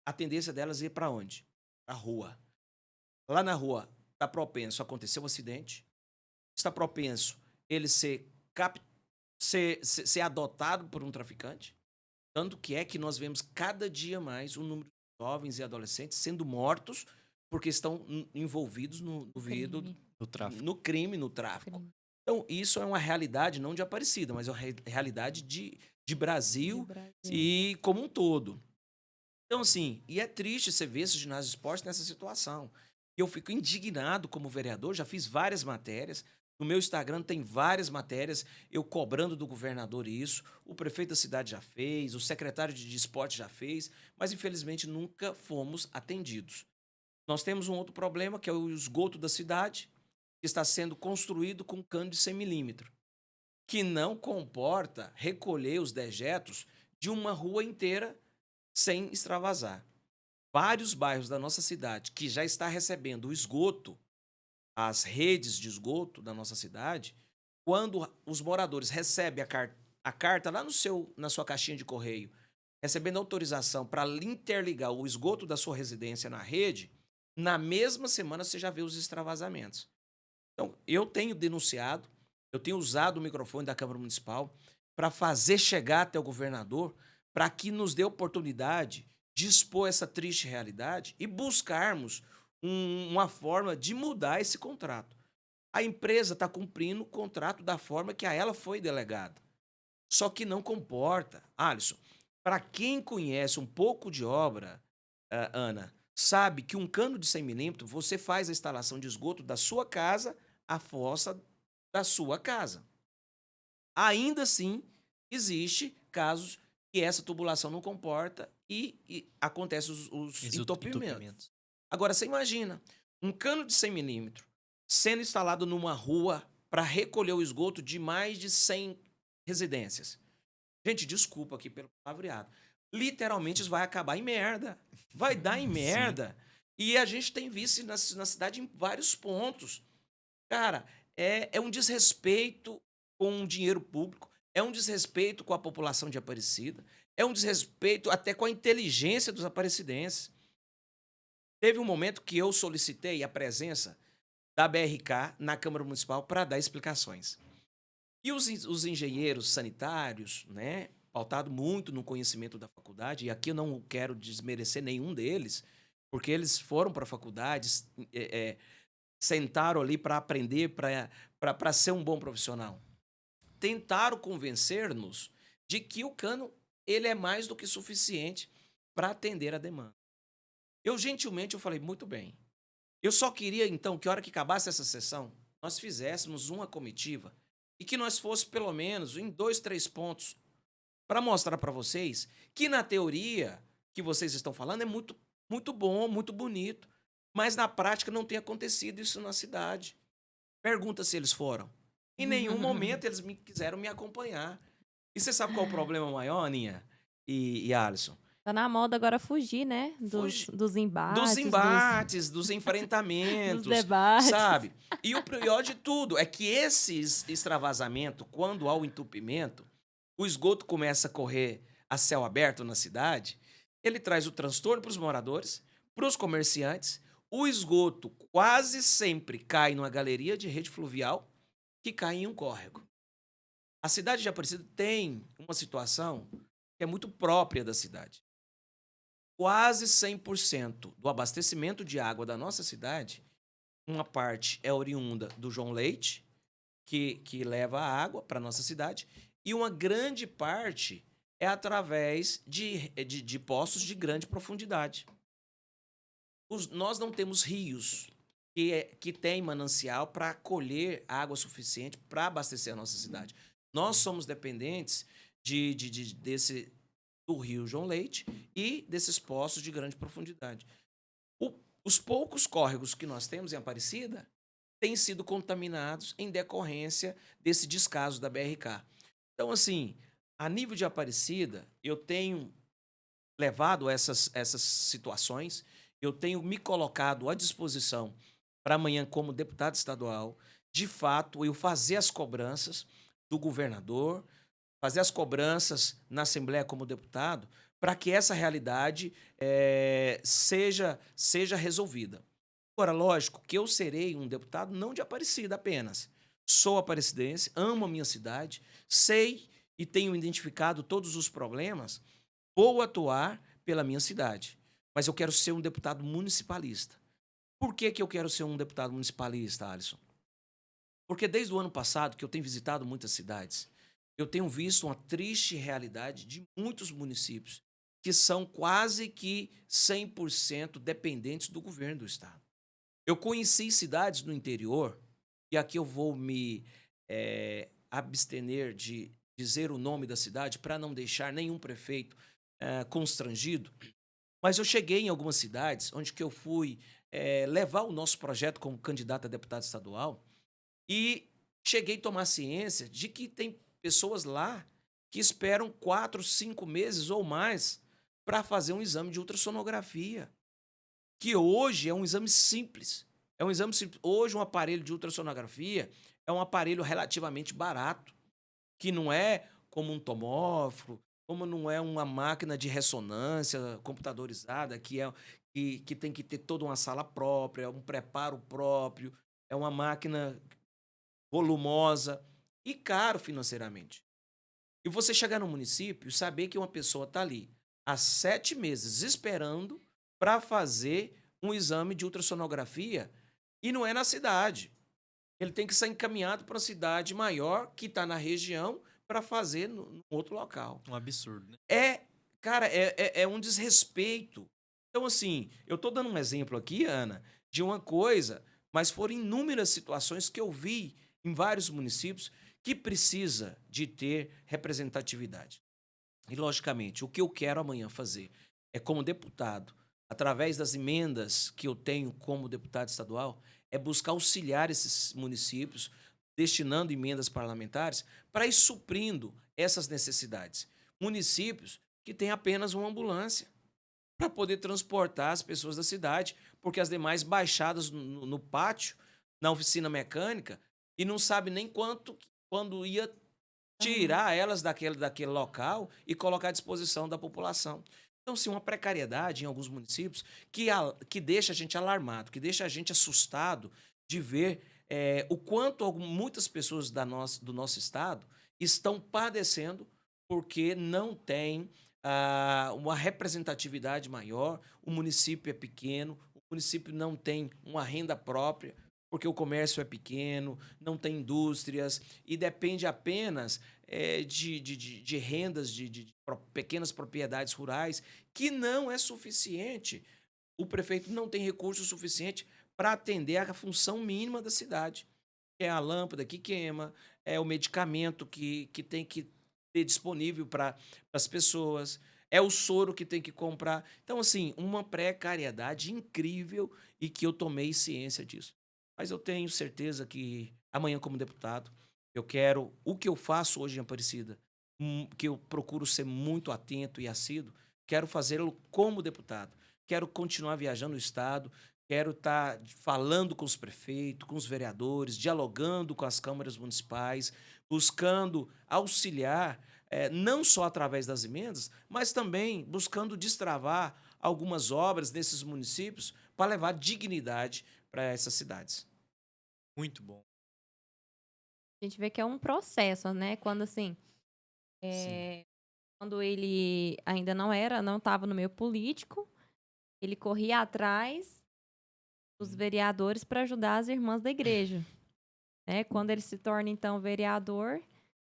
a tendência delas é ir para onde? Para a rua. Lá na rua está propenso a acontecer um acidente, está propenso ele ser adotado por um traficante, tanto que é que nós vemos cada dia mais o número de jovens e adolescentes sendo mortos porque estão envolvidos no crime, no tráfico. Então, isso é uma realidade não de Aparecida, mas é uma realidade de Brasil e como um todo. Então, assim, e é triste você ver esses ginásios de esporte nessa situação. Eu fico indignado como vereador, já fiz várias matérias. No meu Instagram tem várias matérias, eu cobrando do governador isso, o prefeito da cidade já fez, o secretário de esporte já fez, mas infelizmente nunca fomos atendidos. Nós temos um outro problema, que é o esgoto da cidade, que está sendo construído com cano de 100 milímetros, que não comporta recolher os dejetos de uma rua inteira sem extravasar. Vários bairros da nossa cidade que já está recebendo o esgoto, as redes de esgoto da nossa cidade, quando os moradores recebem a carta lá na sua caixinha de correio, recebendo autorização para interligar o esgoto da sua residência na rede, na mesma semana você já vê os extravasamentos. Então, eu tenho denunciado, eu tenho usado o microfone da Câmara Municipal para fazer chegar até o governador, para que nos dê oportunidade de expor essa triste realidade e buscarmos uma forma de mudar esse contrato. A empresa está cumprindo o contrato da forma que a ela foi delegada. Só que não comporta. Alisson, para quem conhece um pouco de obra, Ana, sabe que um cano de 100 milímetros, você faz a instalação de esgoto da sua casa à fossa da sua casa. Ainda assim, existe casos que essa tubulação não comporta e acontecem os entupimentos. Agora, você imagina, um cano de 100 milímetros sendo instalado numa rua para recolher o esgoto de mais de 100 residências. Gente, desculpa aqui pelo palavreado. Literalmente isso vai acabar em merda. Vai dar em merda. E a gente tem visto na cidade em vários pontos. Cara, é um desrespeito com o dinheiro público, é um desrespeito com a população de Aparecida, é um desrespeito até com a inteligência dos aparecidenses. Teve um momento que eu solicitei a presença da BRK na Câmara Municipal para dar explicações. E os engenheiros sanitários, né, pautado muito no conhecimento da faculdade, e aqui eu não quero desmerecer nenhum deles, porque eles foram para a faculdade, sentaram ali para aprender, para ser um bom profissional. Tentaram convencer-nos de que o cano ele é mais do que suficiente para atender a demanda. Eu, gentilmente, falei, muito bem. Eu só queria, então, que a hora que acabasse essa sessão, nós fizéssemos uma comitiva e que nós fosse pelo menos em 2, 3 pontos para mostrar para vocês que, na teoria que vocês estão falando, é muito, muito bom, muito bonito, mas na prática não tem acontecido isso na cidade. Pergunta se eles foram. Em nenhum momento eles quiseram me acompanhar. E você sabe qual é o problema maior, Aninha e Alisson? Tá na moda agora fugir, né? Dos embates. Dos embates, dos enfrentamentos. Dos debates. Sabe? E o pior de tudo é que esse extravasamento, quando há o entupimento, o esgoto começa a correr a céu aberto na cidade, ele traz o transtorno para os moradores, para os comerciantes. O esgoto quase sempre cai numa galeria de rede fluvial que cai em um córrego. A cidade de Aparecida tem uma situação que é muito própria da cidade. Quase 100% do abastecimento de água da nossa cidade Uma parte é oriunda do João Leite, que leva a água para nossa cidade, e uma grande parte é através de poços de grande profundidade. Nós não temos rios que têm manancial para colher água suficiente para abastecer a nossa cidade. Nós somos dependentes do rio João Leite e desses poços de grande profundidade. Os poucos córregos que nós temos em Aparecida têm sido contaminados em decorrência desse descaso da BRK. Então, assim, a nível de Aparecida, eu tenho levado essas situações, eu tenho me colocado à disposição para amanhã como deputado estadual, de fato, eu fazer as cobranças do governador, fazer as cobranças na Assembleia como deputado, para que essa realidade seja resolvida. Agora, lógico que eu serei um deputado não de Aparecida apenas. Sou aparecidense, amo a minha cidade, sei e tenho identificado todos os problemas, vou atuar pela minha cidade, mas eu quero ser um deputado municipalista. Por que eu quero ser um deputado municipalista, Alisson? Porque desde o ano passado, que eu tenho visitado muitas cidades, eu tenho visto uma triste realidade de muitos municípios que são quase que 100% dependentes do governo do estado. Eu conheci cidades no interior, e aqui eu vou me abster de dizer o nome da cidade para não deixar nenhum prefeito constrangido, mas eu cheguei em algumas cidades onde que eu fui levar o nosso projeto como candidato a deputado estadual e cheguei a tomar ciência de que tem pessoas lá que esperam 4, 5 meses ou mais para fazer um exame de ultrassonografia, que hoje é um exame simples. É um exame simples. Hoje, um aparelho de ultrassonografia é um aparelho relativamente barato, que não é como um tomógrafo, como não é uma máquina de ressonância computadorizada, que tem que ter toda uma sala própria, um preparo próprio, é uma máquina volumosa e caro financeiramente. E você chegar no município e saber que uma pessoa está ali há 7 meses esperando para fazer um exame de ultrassonografia e não é na cidade. Ele tem que ser encaminhado para uma cidade maior que está na região para fazer no outro local. Um absurdo, né? Cara, é um desrespeito. Então, assim, eu estou dando um exemplo aqui, Ana, de uma coisa, mas foram inúmeras situações que eu vi em vários municípios que precisa de ter representatividade. E, logicamente, o que eu quero amanhã fazer é, como deputado, através das emendas que eu tenho como deputado estadual, é buscar auxiliar esses municípios, destinando emendas parlamentares para ir suprindo essas necessidades. Municípios que têm apenas uma ambulância para poder transportar as pessoas da cidade, porque as demais baixadas no pátio, na oficina mecânica, e não sabe nem quando ia tirar elas daquele local e colocar à disposição da população. Então, sim, uma precariedade em alguns municípios que deixa a gente alarmado, que deixa a gente assustado de ver o quanto muitas pessoas do nosso estado estão padecendo porque não tem uma representatividade maior, o município é pequeno, o município não tem uma renda própria, porque o comércio é pequeno, não tem indústrias e depende apenas de rendas de pequenas propriedades rurais, que não é suficiente. O prefeito não tem recurso suficiente para atender a função mínima da cidade. É a lâmpada que queima, é o medicamento que tem que ter disponível para as pessoas, é o soro que tem que comprar. Então, assim, uma precariedade incrível e que eu tomei ciência disso. Mas eu tenho certeza que amanhã, como deputado, eu quero o que eu faço hoje em Aparecida, que eu procuro ser muito atento e assíduo, quero fazê-lo como deputado. Quero continuar viajando o estado, quero estar falando com os prefeitos, com os vereadores, dialogando com as câmaras municipais, buscando auxiliar, não só através das emendas, mas também buscando destravar algumas obras nesses municípios para levar dignidade para essas cidades. Muito bom. A gente vê que é um processo, né? Quando assim, Sim. quando ele ainda não estava no meio político, ele corria atrás dos vereadores para ajudar as irmãs da igreja. Né? Quando ele se torna, então, vereador,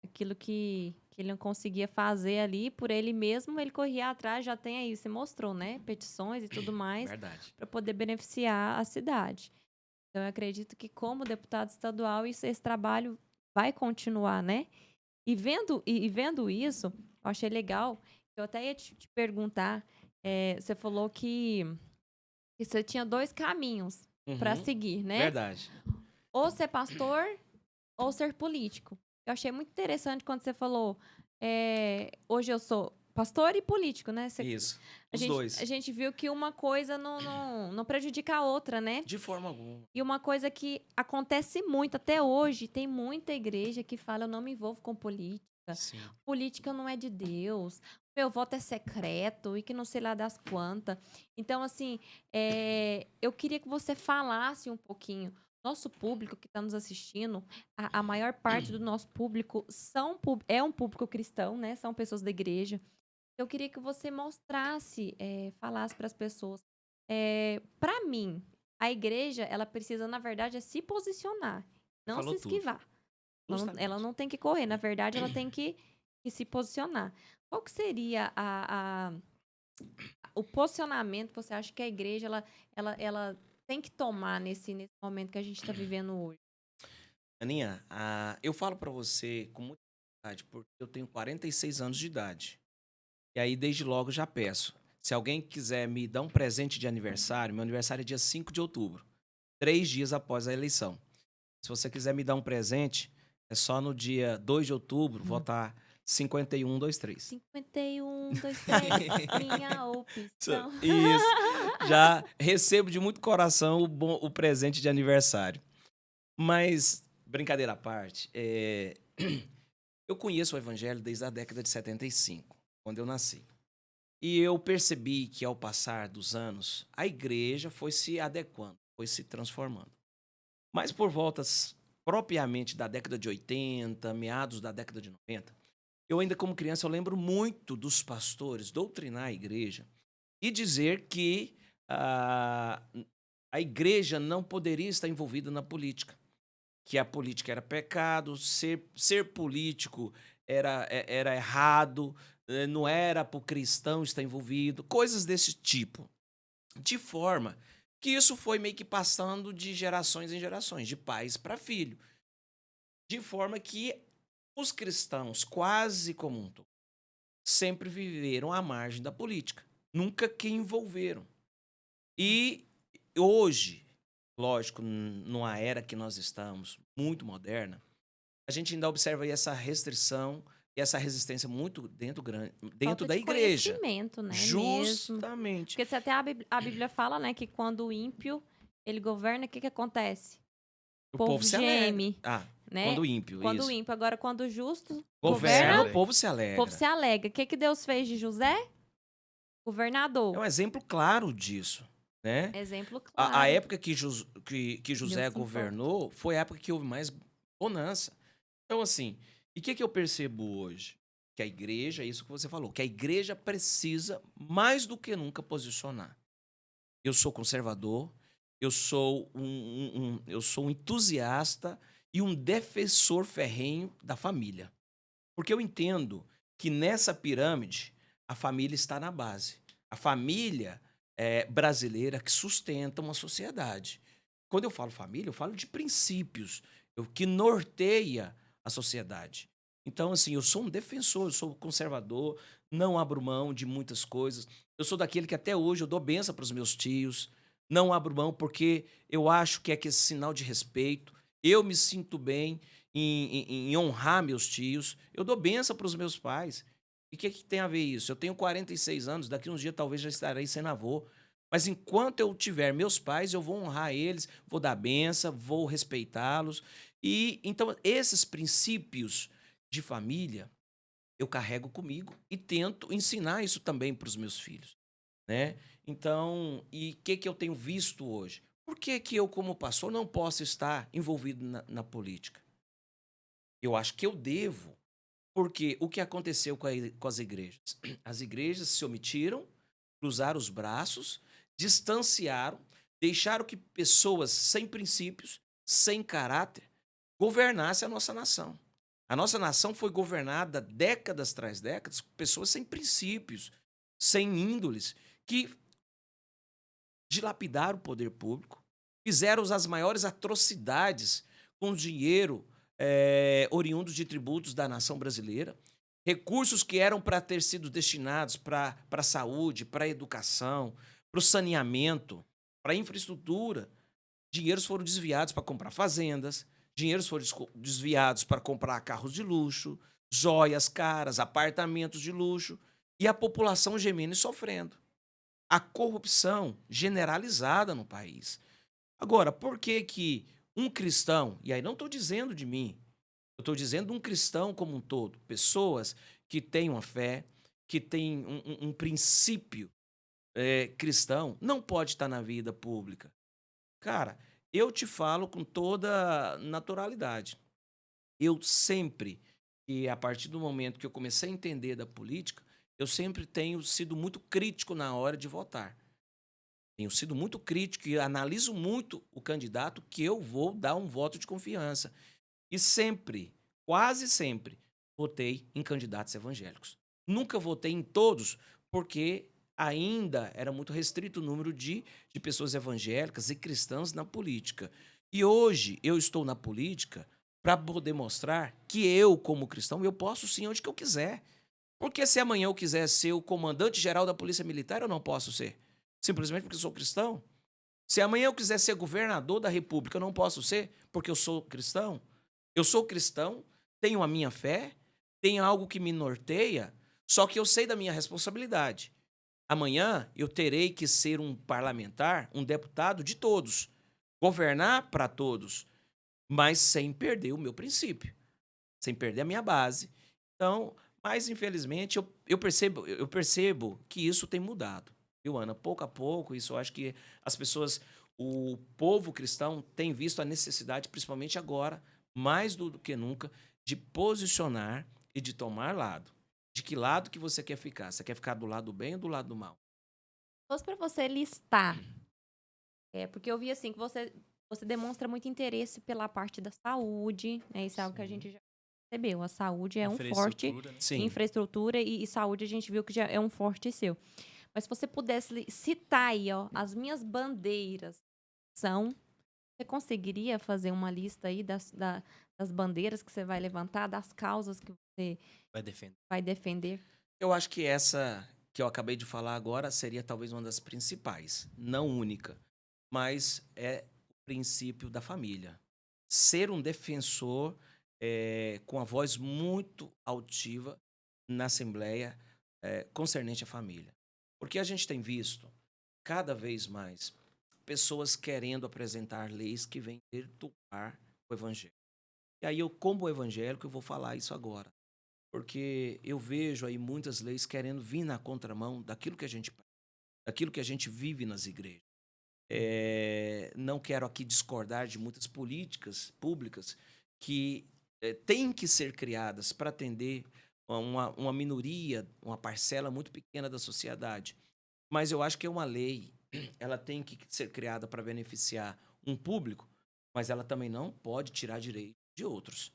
aquilo que ele não conseguia fazer ali por ele mesmo, ele corria atrás, já tem aí, se mostrou, né? Petições e tudo mais, Verdade. para poder beneficiar a cidade. Então, eu acredito que, como deputado estadual, esse trabalho vai continuar, né? E vendo isso, eu achei legal. Eu até ia te perguntar. Você falou que você tinha 2 caminhos para Uhum. seguir, né? Verdade. Ou ser pastor ou ser político. Eu achei muito interessante quando você falou. Hoje eu sou pastor e político, né? Isso. A Os gente, dois. a gente viu que uma coisa não prejudica a outra, né? De forma alguma. E uma coisa que acontece muito até hoje, tem muita igreja que fala, eu não me envolvo com política, Sim. política não é de Deus, meu voto é secreto e que não sei lá das quantas. Então, assim, eu queria que você falasse um pouquinho. Nosso público que está nos assistindo, a maior parte do nosso público é um público cristão, né? São pessoas da igreja. Eu queria que você mostrasse, falasse para as pessoas. Para mim, a igreja, ela precisa, na verdade, se posicionar, não Falou se tudo. esquivar. Ela Justamente. não tem que correr, na verdade, ela tem que se posicionar. Qual que seria o posicionamento que você acha que a igreja ela tem que tomar nesse momento que a gente está vivendo hoje? Aninha, eu falo pra você com muita verdade, porque eu tenho 46 anos de idade. E aí, desde logo, já peço. Se alguém quiser me dar um presente de aniversário, meu aniversário é dia 5 de outubro, 3 dias após a eleição. Se você quiser me dar um presente, é só no dia 2 de outubro, votar 5123. 51, 2, 3, minha opção. Isso. Já recebo de muito coração o presente de aniversário. Mas, brincadeira à parte, eu conheço o evangelho desde a década de 75, quando eu nasci. E eu percebi que, ao passar dos anos, a igreja foi se adequando, foi se transformando. Mas por voltas propriamente da década de 80, meados da década de 90, eu ainda como criança eu lembro muito dos pastores doutrinar a igreja e dizer que a igreja não poderia estar envolvida na política, que a política era pecado, ser político era errado, não era para o cristão estar envolvido, coisas desse tipo. De forma que isso foi meio que passando de gerações em gerações, de pais para filho. De forma que os cristãos, quase como um todo, sempre viveram à margem da política. Nunca que envolveram. E hoje, lógico, numa era que nós estamos, muito moderna, a gente ainda observa aí essa restrição e essa resistência muito dentro Falta da de igreja. conhecimento, né? Mesmo. Justamente. Porque se até a Bíblia fala, né, que quando o ímpio ele governa, o que que acontece? O povo povo se alegra. geme, Né? Quando o ímpio, Quando isso. o ímpio. Agora, quando o justo Governa, governa, o povo se o alegra. povo se alegra. O que que Deus fez de José? Governador. É um exemplo claro disso, né? Exemplo claro. A época que José Deus se governou foi a época que houve mais bonança. Então, assim, e o que eu percebo hoje? Que a igreja, é isso que você falou, que a igreja precisa, mais do que nunca, posicionar. Eu sou conservador, eu sou um entusiasta e um defensor ferrenho da família. Porque eu entendo que nessa pirâmide, a família está na base. A família brasileira que sustenta uma sociedade. Quando eu falo família, eu falo de princípios, que norteia a sociedade. Então, assim, eu sou um defensor, eu sou conservador, não abro mão de muitas coisas. Eu sou daquele que até hoje eu dou benção para os meus tios, não abro mão porque eu acho que é esse sinal de respeito. Eu me sinto bem em honrar meus tios. Eu dou benção para os meus pais. E o que tem a ver isso? Eu tenho 46 anos, daqui uns dias talvez já estarei sendo avô. Mas enquanto eu tiver meus pais, eu vou honrar eles, vou dar benção, vou respeitá-los. E então esses princípios de família eu carrego comigo e tento ensinar isso também para os meus filhos, né? Então, e o que eu tenho visto hoje? Por que eu, como pastor, não posso estar envolvido na política? Eu acho que eu devo, porque o que aconteceu com as igrejas? As igrejas se omitiram, cruzaram os braços, distanciaram, deixaram que pessoas sem princípios, sem caráter, governassem a nossa nação. A nossa nação foi governada décadas tras décadas por pessoas sem princípios, sem índoles, que dilapidaram o poder público, fizeram as maiores atrocidades com dinheiro oriundos de tributos da nação brasileira, recursos que eram para ter sido destinados para a saúde, para a educação, para o saneamento, para a infraestrutura. Dinheiros foram desviados para comprar fazendas, dinheiros foram desviados para comprar carros de luxo, joias caras, apartamentos de luxo, e a população gemendo e sofrendo. A corrupção generalizada no país. Agora, por que que um cristão, e aí não estou dizendo de mim, eu estou dizendo um cristão como um todo, pessoas que têm uma fé, que têm um princípio cristão, não pode estar na vida pública. Cara, eu te falo com toda naturalidade. Eu sempre, e a partir do momento que eu comecei a entender da política, eu sempre tenho sido muito crítico na hora de votar. Tenho sido muito crítico e analiso muito o candidato que eu vou dar um voto de confiança. E sempre, quase sempre, votei em candidatos evangélicos. Nunca votei em todos, porque ainda era muito restrito o número de pessoas evangélicas e cristãs na política. E hoje eu estou na política para poder mostrar que eu, como cristão, eu posso sim onde que eu quiser. Porque se amanhã eu quiser ser o comandante-geral da Polícia Militar, eu não posso ser. Simplesmente porque eu sou cristão. Se amanhã eu quiser ser governador da República, eu não posso ser porque eu sou cristão. Eu sou cristão, tenho a minha fé, tenho algo que me norteia, só que eu sei da minha responsabilidade. Amanhã eu terei que ser um parlamentar, um deputado de todos, governar para todos, mas sem perder o meu princípio, sem perder a minha base. Então, mas infelizmente eu percebo que isso tem mudado. Viu, Ana? Pouco a pouco, isso eu acho que as pessoas, o povo cristão tem visto a necessidade, principalmente agora, mais do que nunca, de posicionar e de tomar lado. De que lado que você quer ficar? Você quer ficar do lado do bem ou do lado do mal? Se fosse para você listar, porque eu vi assim que você demonstra muito interesse pela parte da saúde, né? Isso é algo que a gente já percebeu. A saúde é um forte Infraestrutura, né? Sim. infraestrutura e saúde a gente viu que já é um forte seu. Mas se você pudesse citar aí, ó, as minhas bandeiras você conseguiria fazer uma lista aí das bandeiras que você vai levantar, das causas que você Vai defender. vai defender? Eu acho que essa que eu acabei de falar agora seria talvez uma das principais, não única, mas é o princípio da família. Ser um defensor com a voz muito altiva na Assembleia concernente à família. Porque a gente tem visto cada vez mais pessoas querendo apresentar leis que vêm perturbar o evangelho. E aí eu, como evangélico, eu vou falar isso agora. Porque eu vejo aí muitas leis querendo vir na contramão daquilo que a gente vive nas igrejas. Não quero aqui discordar de muitas políticas públicas que têm que ser criadas para atender uma minoria, uma parcela muito pequena da sociedade. Mas eu acho que é uma lei, ela tem que ser criada para beneficiar um público, mas ela também não pode tirar direito de outros.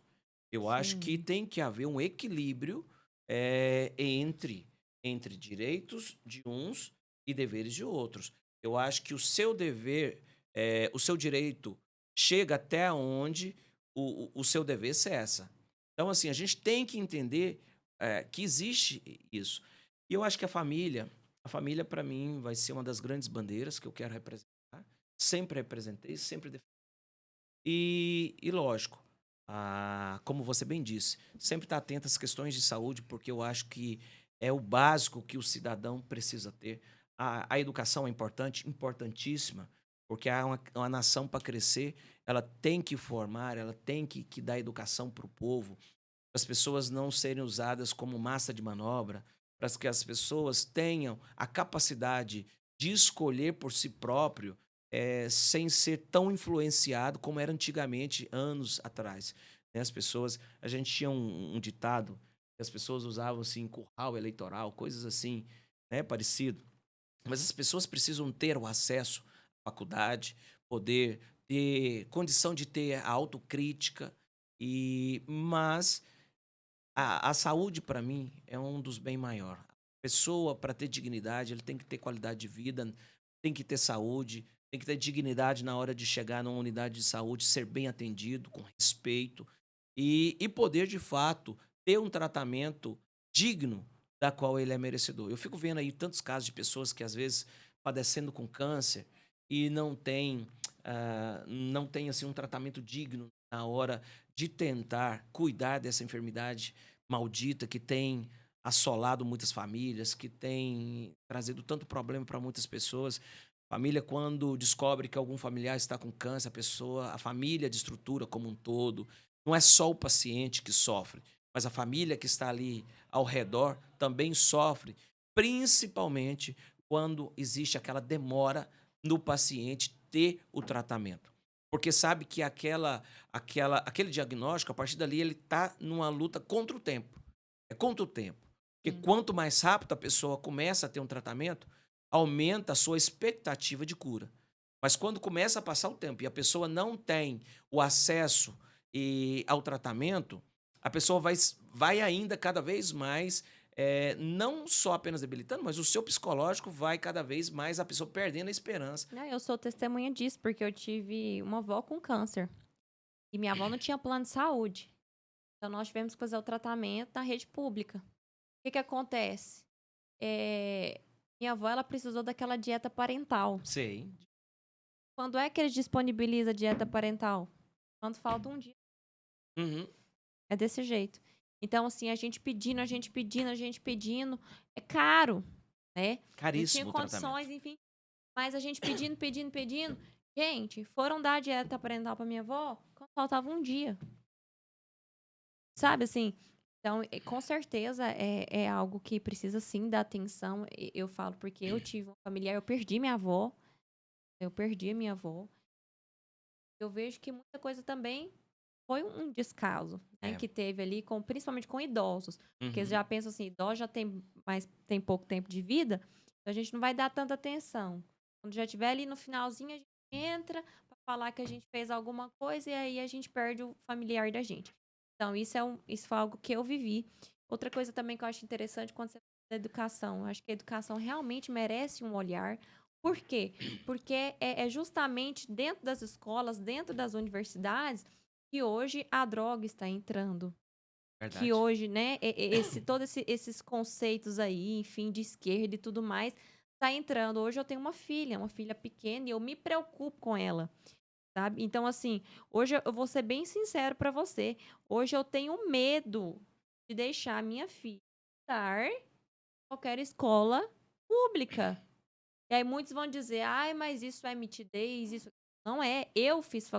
Eu acho que Sim. tem que haver um equilíbrio entre direitos de uns e deveres de outros. Eu acho que o seu dever, o seu direito chega até onde o seu dever cessa. Então, assim, a gente tem que entender que existe isso. E eu acho que a família para mim, vai ser uma das grandes bandeiras que eu quero representar. Sempre representei, sempre defendi. E lógico, como você bem disse, sempre estar atento às questões de saúde, porque eu acho que é o básico que o cidadão precisa ter. A educação é importante, importantíssima, porque uma nação para crescer, ela tem que formar, ela tem que dar educação para o povo, para as pessoas não serem usadas como massa de manobra, para que as pessoas tenham a capacidade de escolher por si próprio, sem ser tão influenciado como era antigamente, anos atrás. Né? A gente tinha um ditado que as pessoas usavam assim, curral eleitoral, coisas assim, né, parecido. Mas as pessoas precisam ter o acesso faculdade, poder ter condição de ter a autocrítica, mas a saúde, para mim, é um dos bem maior. A pessoa, para ter dignidade, ele tem que ter qualidade de vida, tem que ter saúde, tem que ter dignidade na hora de chegar numa unidade de saúde, ser bem atendido, com respeito, e poder, de fato, ter um tratamento digno da qual ele é merecedor. Eu fico vendo aí tantos casos de pessoas que, às vezes, padecendo com câncer e não tem assim, um tratamento digno na hora de tentar cuidar dessa enfermidade maldita que tem assolado muitas famílias, que tem trazido tanto problema para muitas pessoas. Família, quando descobre que algum familiar está com câncer, a família de estrutura como um todo, não é só o paciente que sofre, mas a família que está ali ao redor também sofre, principalmente quando existe aquela demora no paciente ter o tratamento. Porque sabe que aquele diagnóstico, a partir dali, ele está numa luta contra o tempo. É contra o tempo. Porque quanto mais rápido a pessoa começa a ter um tratamento, aumenta a sua expectativa de cura. Mas quando começa a passar o tempo e a pessoa não tem o acesso ao tratamento, a pessoa vai ainda cada vez mais, não só apenas debilitando, mas o seu psicológico vai cada vez mais a pessoa perdendo a esperança. Eu sou testemunha disso, porque eu tive uma avó com câncer. E minha avó não tinha plano de saúde. Então, nós tivemos que fazer o tratamento na rede pública. O que acontece? Minha avó, ela precisou daquela dieta parental. Sei. Quando é que eles disponibilizam a dieta parental? Quando falta um dia. Uhum. É desse jeito. Então, assim, a gente pedindo. É caro, né? Caríssimo não o tinha condições, tratamento. enfim. Mas a gente pedindo. Gente, foram dar a dieta parental pra minha avó quando faltava um dia. Sabe, assim? Então, com certeza, é algo que precisa, sim, dar atenção. Eu falo porque eu tive um familiar, eu perdi minha avó. Eu vejo que muita coisa também foi um descaso, né, que teve ali, principalmente com idosos. Porque já pensam assim, idosos já tem pouco tempo de vida, então a gente não vai dar tanta atenção. Quando já estiver ali no finalzinho, a gente entra para falar que a gente fez alguma coisa e aí a gente perde o familiar da gente. Então, isso foi algo que eu vivi. Outra coisa também que eu acho interessante quando você fala da educação. Eu acho que a educação realmente merece um olhar. Por quê? Porque é justamente dentro das escolas, dentro das universidades, que hoje a droga está entrando. Verdade. Que hoje, né, todos esses conceitos aí, enfim, de esquerda e tudo mais, está entrando. Hoje eu tenho uma filha pequena e eu me preocupo com ela, sabe? Então, assim, hoje eu vou ser bem sincero para você. Hoje eu tenho medo de deixar a minha filha estar em qualquer escola pública. E aí muitos vão dizer, ai, mas isso é mitidez, isso... Não é. Eu fiz em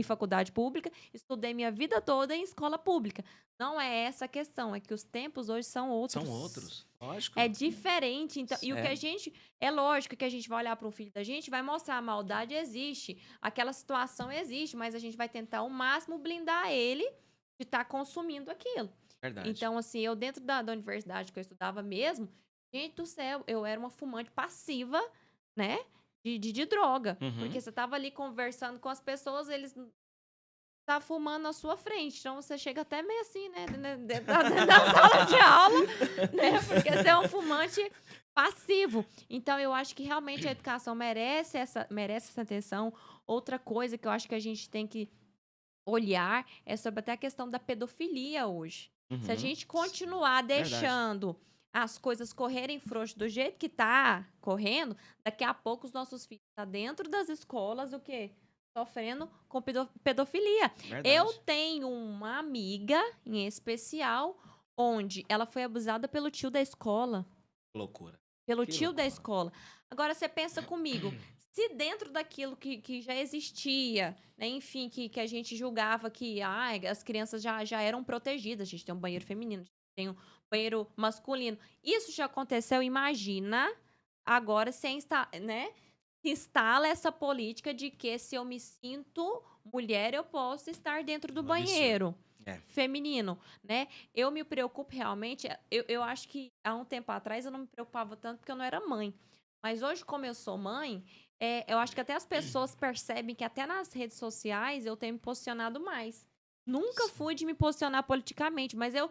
faculdade pública, estudei minha vida toda em escola pública. Não é essa a questão, é que os tempos hoje são outros. São outros, lógico. É diferente. Então, e o que a gente... É lógico que a gente vai olhar para um filho da gente, vai mostrar a maldade existe, aquela situação existe, mas a gente vai tentar ao máximo blindar ele de estar consumindo aquilo. Verdade. Então, assim, eu dentro da universidade que eu estudava mesmo, gente do céu, eu era uma fumante passiva, né? De droga. Porque você tava ali conversando com as pessoas, eles estavam fumando na sua frente. Então, você chega até meio assim, né? Dentro da sala de aula, né? Porque você é um fumante passivo. Então, eu acho que realmente a educação merece essa atenção. Outra coisa que eu acho que a gente tem que olhar é sobre até a questão da pedofilia hoje. Se a gente continuar deixando as coisas correrem frouxo do jeito que tá correndo, daqui a pouco os nossos filhos estão dentro das escolas, o quê? Sofrendo com pedofilia. Verdade. Eu tenho uma amiga, em especial, onde ela foi abusada pelo tio da escola. Loucura. Pelo tio da escola. Agora, você pensa comigo, se dentro daquilo que já existia, né, enfim, que a gente julgava que as crianças já eram protegidas, a gente tem um banheiro feminino, a gente tem um banheiro masculino. Isso já aconteceu, imagina agora se instala essa política de que se eu me sinto mulher, eu posso estar dentro do banheiro feminino, né? Eu me preocupo realmente, eu acho que há um tempo atrás eu não me preocupava tanto porque eu não era mãe. Mas hoje, como eu sou mãe, eu acho que até as pessoas percebem que até nas redes sociais eu tenho me posicionado mais. Nunca Sim. fui de me posicionar politicamente, mas eu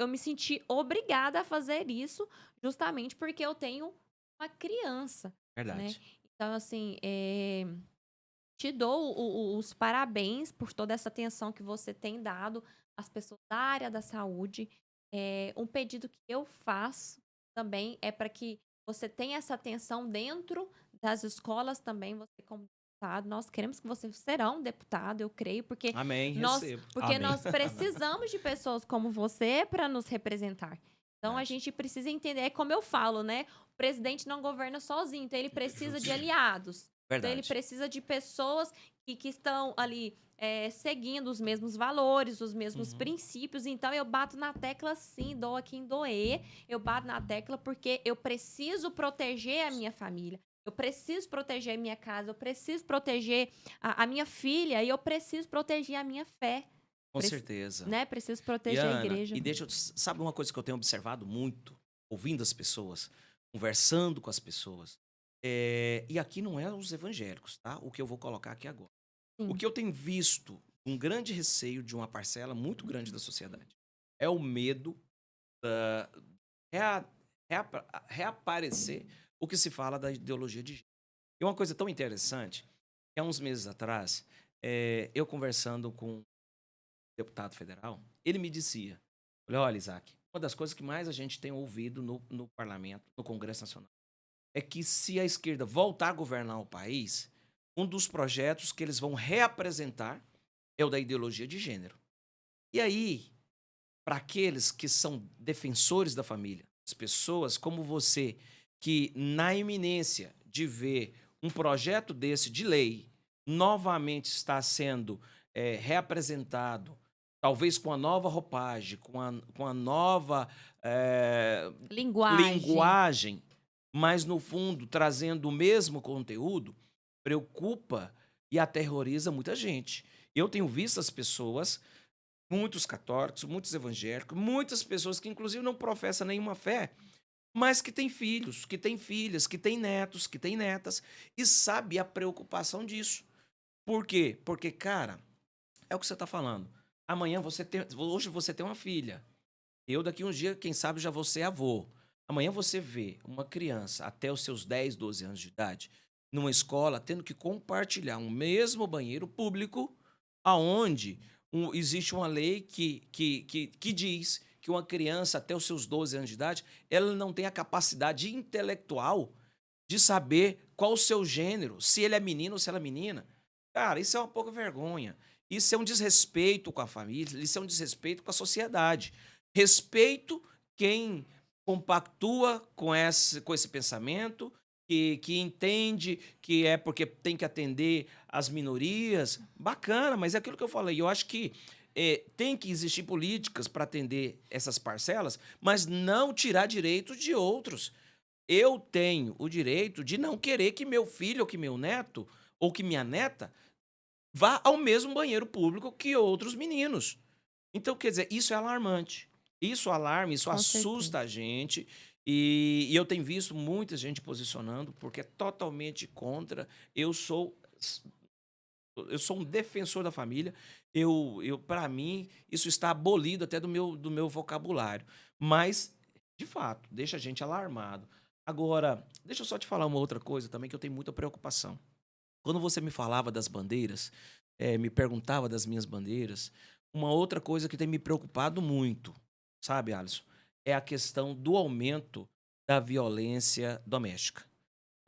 me senti obrigada a fazer isso justamente porque eu tenho uma criança, né? Verdade. Então, assim, te dou os parabéns por toda essa atenção que você tem dado às pessoas da área da saúde. Um pedido que eu faço também é para que você tenha essa atenção dentro das escolas também, você como deputado. Nós queremos que você será um deputado, eu creio, porque Amém, nós, recebo. porque Amém. nós precisamos de pessoas como você para nos representar. Então a Verdade. gente precisa entender, é como eu falo, né? O presidente não governa sozinho, então ele precisa de Justo. aliados. Então, ele Verdade. precisa de pessoas que estão ali seguindo os mesmos valores, os mesmos Uhum. princípios. Então, eu bato na tecla sim, dou aqui em doer. Eu bato na tecla porque eu preciso proteger a minha família. Eu preciso proteger a minha casa. Eu preciso proteger a minha filha. E eu preciso proteger a minha fé. Com Prec- certeza. Né? Preciso E proteger a Ana, igreja. e deixa eu, sabe uma coisa que eu tenho observado muito, ouvindo as pessoas, conversando com as pessoas, e aqui não é os evangélicos, tá? O que eu vou colocar aqui agora. O Sim. que eu tenho visto, um grande receio de uma parcela muito grande da sociedade, é o medo da rea- reaparecer o que se fala da ideologia de gênero. E uma coisa tão interessante, que há uns meses atrás, eu conversando com deputado federal, ele me dizia: olha, Isaac, uma das coisas que mais a gente tem ouvido no parlamento, no Congresso Nacional, é que se a esquerda voltar a governar o país, um dos projetos que eles vão reapresentar é o da ideologia de gênero. E aí, para aqueles que são defensores da família, as pessoas como você, que na iminência de ver um projeto desse de lei novamente está sendo reapresentado, talvez com a nova roupagem, com a nova Linguagem. linguagem, mas no fundo trazendo o mesmo conteúdo, preocupa e aterroriza muita gente. Eu tenho visto as pessoas, muitos católicos, muitos evangélicos, muitas pessoas que inclusive não professam nenhuma fé, mas que têm filhos, que têm filhas, que têm netos, que têm netas, e sabe a preocupação disso. Por quê? Porque, cara, é o que você está falando. Hoje você tem uma filha. Eu daqui uns dias, quem sabe, já vou ser avô. Amanhã você vê uma criança até os seus 10, 12 anos de idade numa escola tendo que compartilhar um mesmo banheiro público aonde existe uma lei que diz que uma criança até os seus 12 anos de idade ela não tem a capacidade intelectual de saber qual o seu gênero, se ele é menino ou se ela é menina. Cara, isso é uma pouca vergonha. Isso é um desrespeito com a família, isso é um desrespeito com a sociedade. Respeito quem compactua com esse pensamento, que entende que é porque tem que atender as minorias. Bacana, mas é aquilo que eu falei. Eu acho que tem que existir políticas para atender essas parcelas, mas não tirar direitos de outros. Eu tenho o direito de não querer que meu filho ou que meu neto ou que minha neta vá ao mesmo banheiro público que outros meninos. Então, quer dizer, isso é alarmante. Isso alarma, isso Com assusta certeza. a gente. E eu tenho visto muita gente posicionando porque é totalmente contra. Eu sou um defensor da família. Para mim, isso está abolido até do meu vocabulário. Mas, de fato, deixa a gente alarmado. Agora, deixa eu só te falar uma outra coisa também que eu tenho muita preocupação. Quando você me falava das bandeiras, me perguntava das minhas bandeiras, uma outra coisa que tem me preocupado muito, sabe, Alisson, é a questão do aumento da violência doméstica.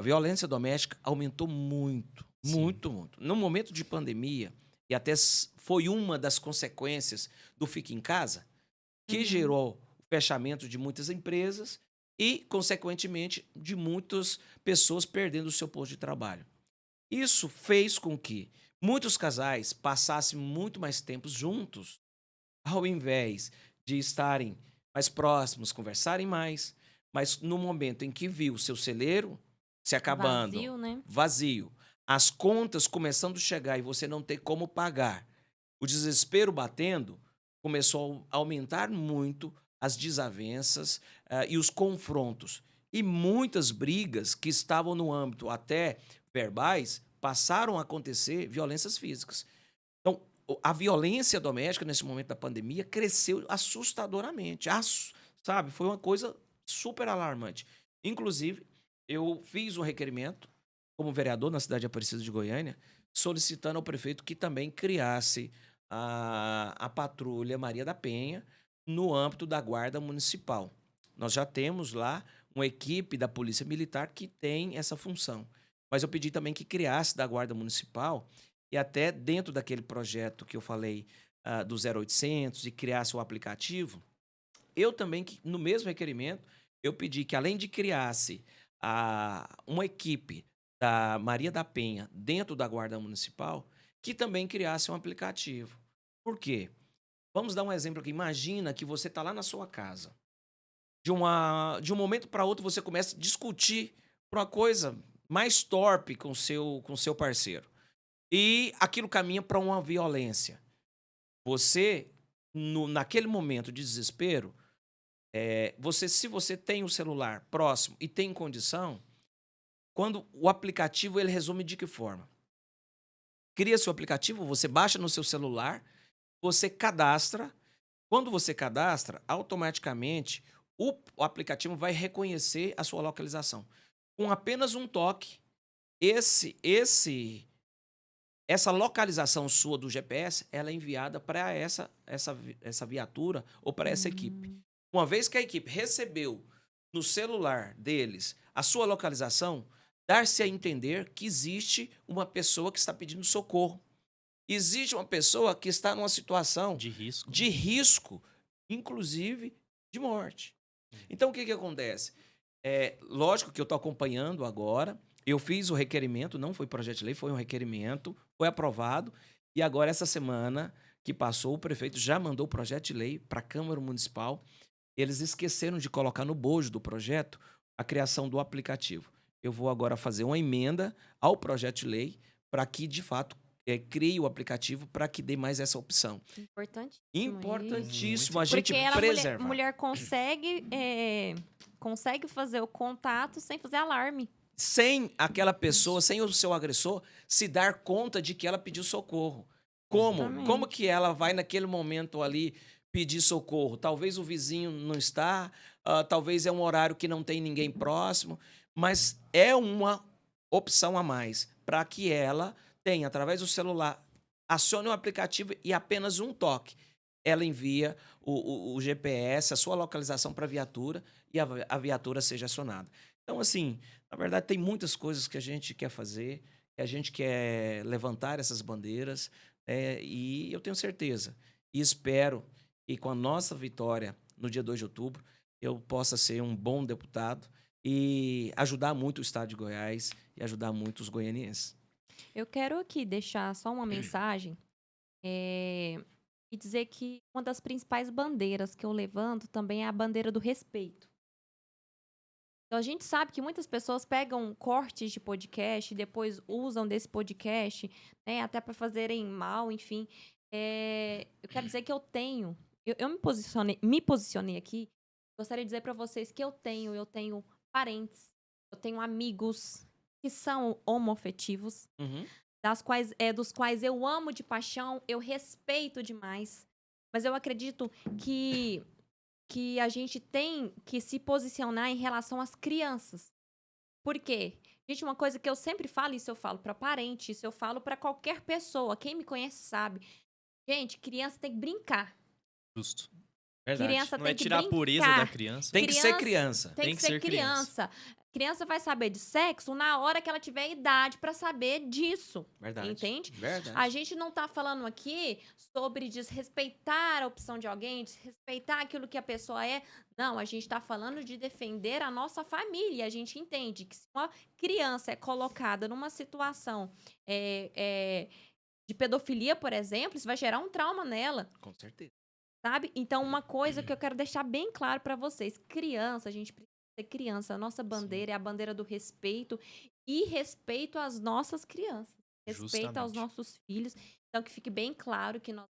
A violência doméstica aumentou muito, Sim. muito, muito. No momento de pandemia, e até foi uma das consequências do Fique em Casa, que Uhum. gerou o fechamento de muitas empresas e, consequentemente, de muitas pessoas perdendo o seu posto de trabalho. Isso fez com que muitos casais passassem muito mais tempo juntos, ao invés de estarem mais próximos, conversarem mais, mas no momento em que viu o seu celeiro se acabando, Vazio, né? vazio, as contas começando a chegar e você não ter como pagar, o desespero batendo, começou a aumentar muito as desavenças, e os confrontos. E muitas brigas que estavam no âmbito até verbais, passaram a acontecer violências físicas. Então, a violência doméstica, nesse momento da pandemia, cresceu assustadoramente. Sabe? Foi uma coisa super alarmante. Inclusive, eu fiz um requerimento, como vereador na cidade de Aparecida de Goiânia, solicitando ao prefeito que também criasse a patrulha Maria da Penha no âmbito da Guarda Municipal. Nós já temos lá uma equipe da Polícia Militar que tem essa função. Mas eu pedi também que criasse da Guarda Municipal e até dentro daquele projeto que eu falei do 0800 e criasse o aplicativo, eu também, no mesmo requerimento, eu pedi que além de criasse uma equipe da Maria da Penha dentro da Guarda Municipal, que também criasse um aplicativo. Por quê? Vamos dar um exemplo aqui. Imagina que você está lá na sua casa. De um momento para outro, você começa a discutir por uma coisa mais torpe com seu parceiro. E aquilo caminha para uma violência. Você, naquele momento de desespero, se você tem o celular próximo e tem condição, quando o aplicativo ele resume de que forma? Cria seu aplicativo, você baixa no seu celular, você cadastra. Quando você cadastra, automaticamente o aplicativo vai reconhecer a sua localização. Com apenas um toque, essa localização sua do GPS, ela é enviada para essa viatura ou para essa equipe. Uma vez que a equipe recebeu no celular deles a sua localização, dar-se a entender que existe uma pessoa que está pedindo socorro. Existe uma pessoa que está numa situação de risco, inclusive de morte. Então, o que acontece? Lógico que eu estou acompanhando agora. Eu fiz o requerimento, não foi projeto de lei, foi um requerimento, foi aprovado. E agora, essa semana que passou, o prefeito já mandou o projeto de lei para a Câmara Municipal. Eles esqueceram de colocar no bojo do projeto a criação do aplicativo. Eu vou agora fazer uma emenda ao projeto de lei para que, de fato, crie o aplicativo para que dê mais essa opção. Importantíssimo a gente preservar. Porque a mulher consegue fazer o contato sem fazer alarme. Sem aquela pessoa, sem o seu agressor, se dar conta de que ela pediu socorro. Como? Exatamente. Como que ela vai, naquele momento ali, pedir socorro? Talvez o vizinho não está, talvez é um horário que não tem ninguém próximo, mas é uma opção a mais para que ela tenha, através do celular, acione o aplicativo e apenas um toque. Ela envia o GPS, a sua localização para a viatura e a viatura seja acionada. Então, assim, na verdade, tem muitas coisas que a gente quer fazer, que a gente quer levantar essas bandeiras, e eu tenho certeza e espero que com a nossa vitória no dia 2 de outubro, eu possa ser um bom deputado e ajudar muito o estado de Goiás e ajudar muito os goianienses. Eu quero aqui deixar só uma mensagem e dizer que uma das principais bandeiras que eu levanto também é a bandeira do respeito. Então, a gente sabe que muitas pessoas pegam cortes de podcast e depois usam desse podcast, né, até para fazerem mal, enfim. Eu quero dizer que eu tenho... Eu me posicionei aqui. Gostaria de dizer para vocês que eu tenho parentes, eu tenho amigos que são homoafetivos, dos quais eu amo de paixão, eu respeito demais. Mas eu acredito que a gente tem que se posicionar em relação às crianças. Por quê? Gente, uma coisa que eu sempre falo, isso eu falo para parente, isso eu falo para qualquer pessoa. Quem me conhece sabe. Gente, criança tem que brincar. Justo. Verdade. Criança Não tem é que tirar a brincar. pureza da criança. Tem que ser criança. Tem que ser criança. Criança vai saber de sexo na hora que ela tiver idade para saber disso. Verdade. Entende? Verdade. A gente não tá falando aqui sobre desrespeitar a opção de alguém, desrespeitar aquilo que a pessoa é. Não, a gente tá falando de defender a nossa família. A gente entende que se uma criança é colocada numa situação de pedofilia, por exemplo, isso vai gerar um trauma nela. Com certeza. Sabe? Então, uma coisa que eu quero deixar bem claro para vocês. Criança, a gente precisa ser criança. A nossa bandeira é a bandeira do respeito e respeito às nossas crianças. Respeito aos nossos filhos. Então, que fique bem claro que nós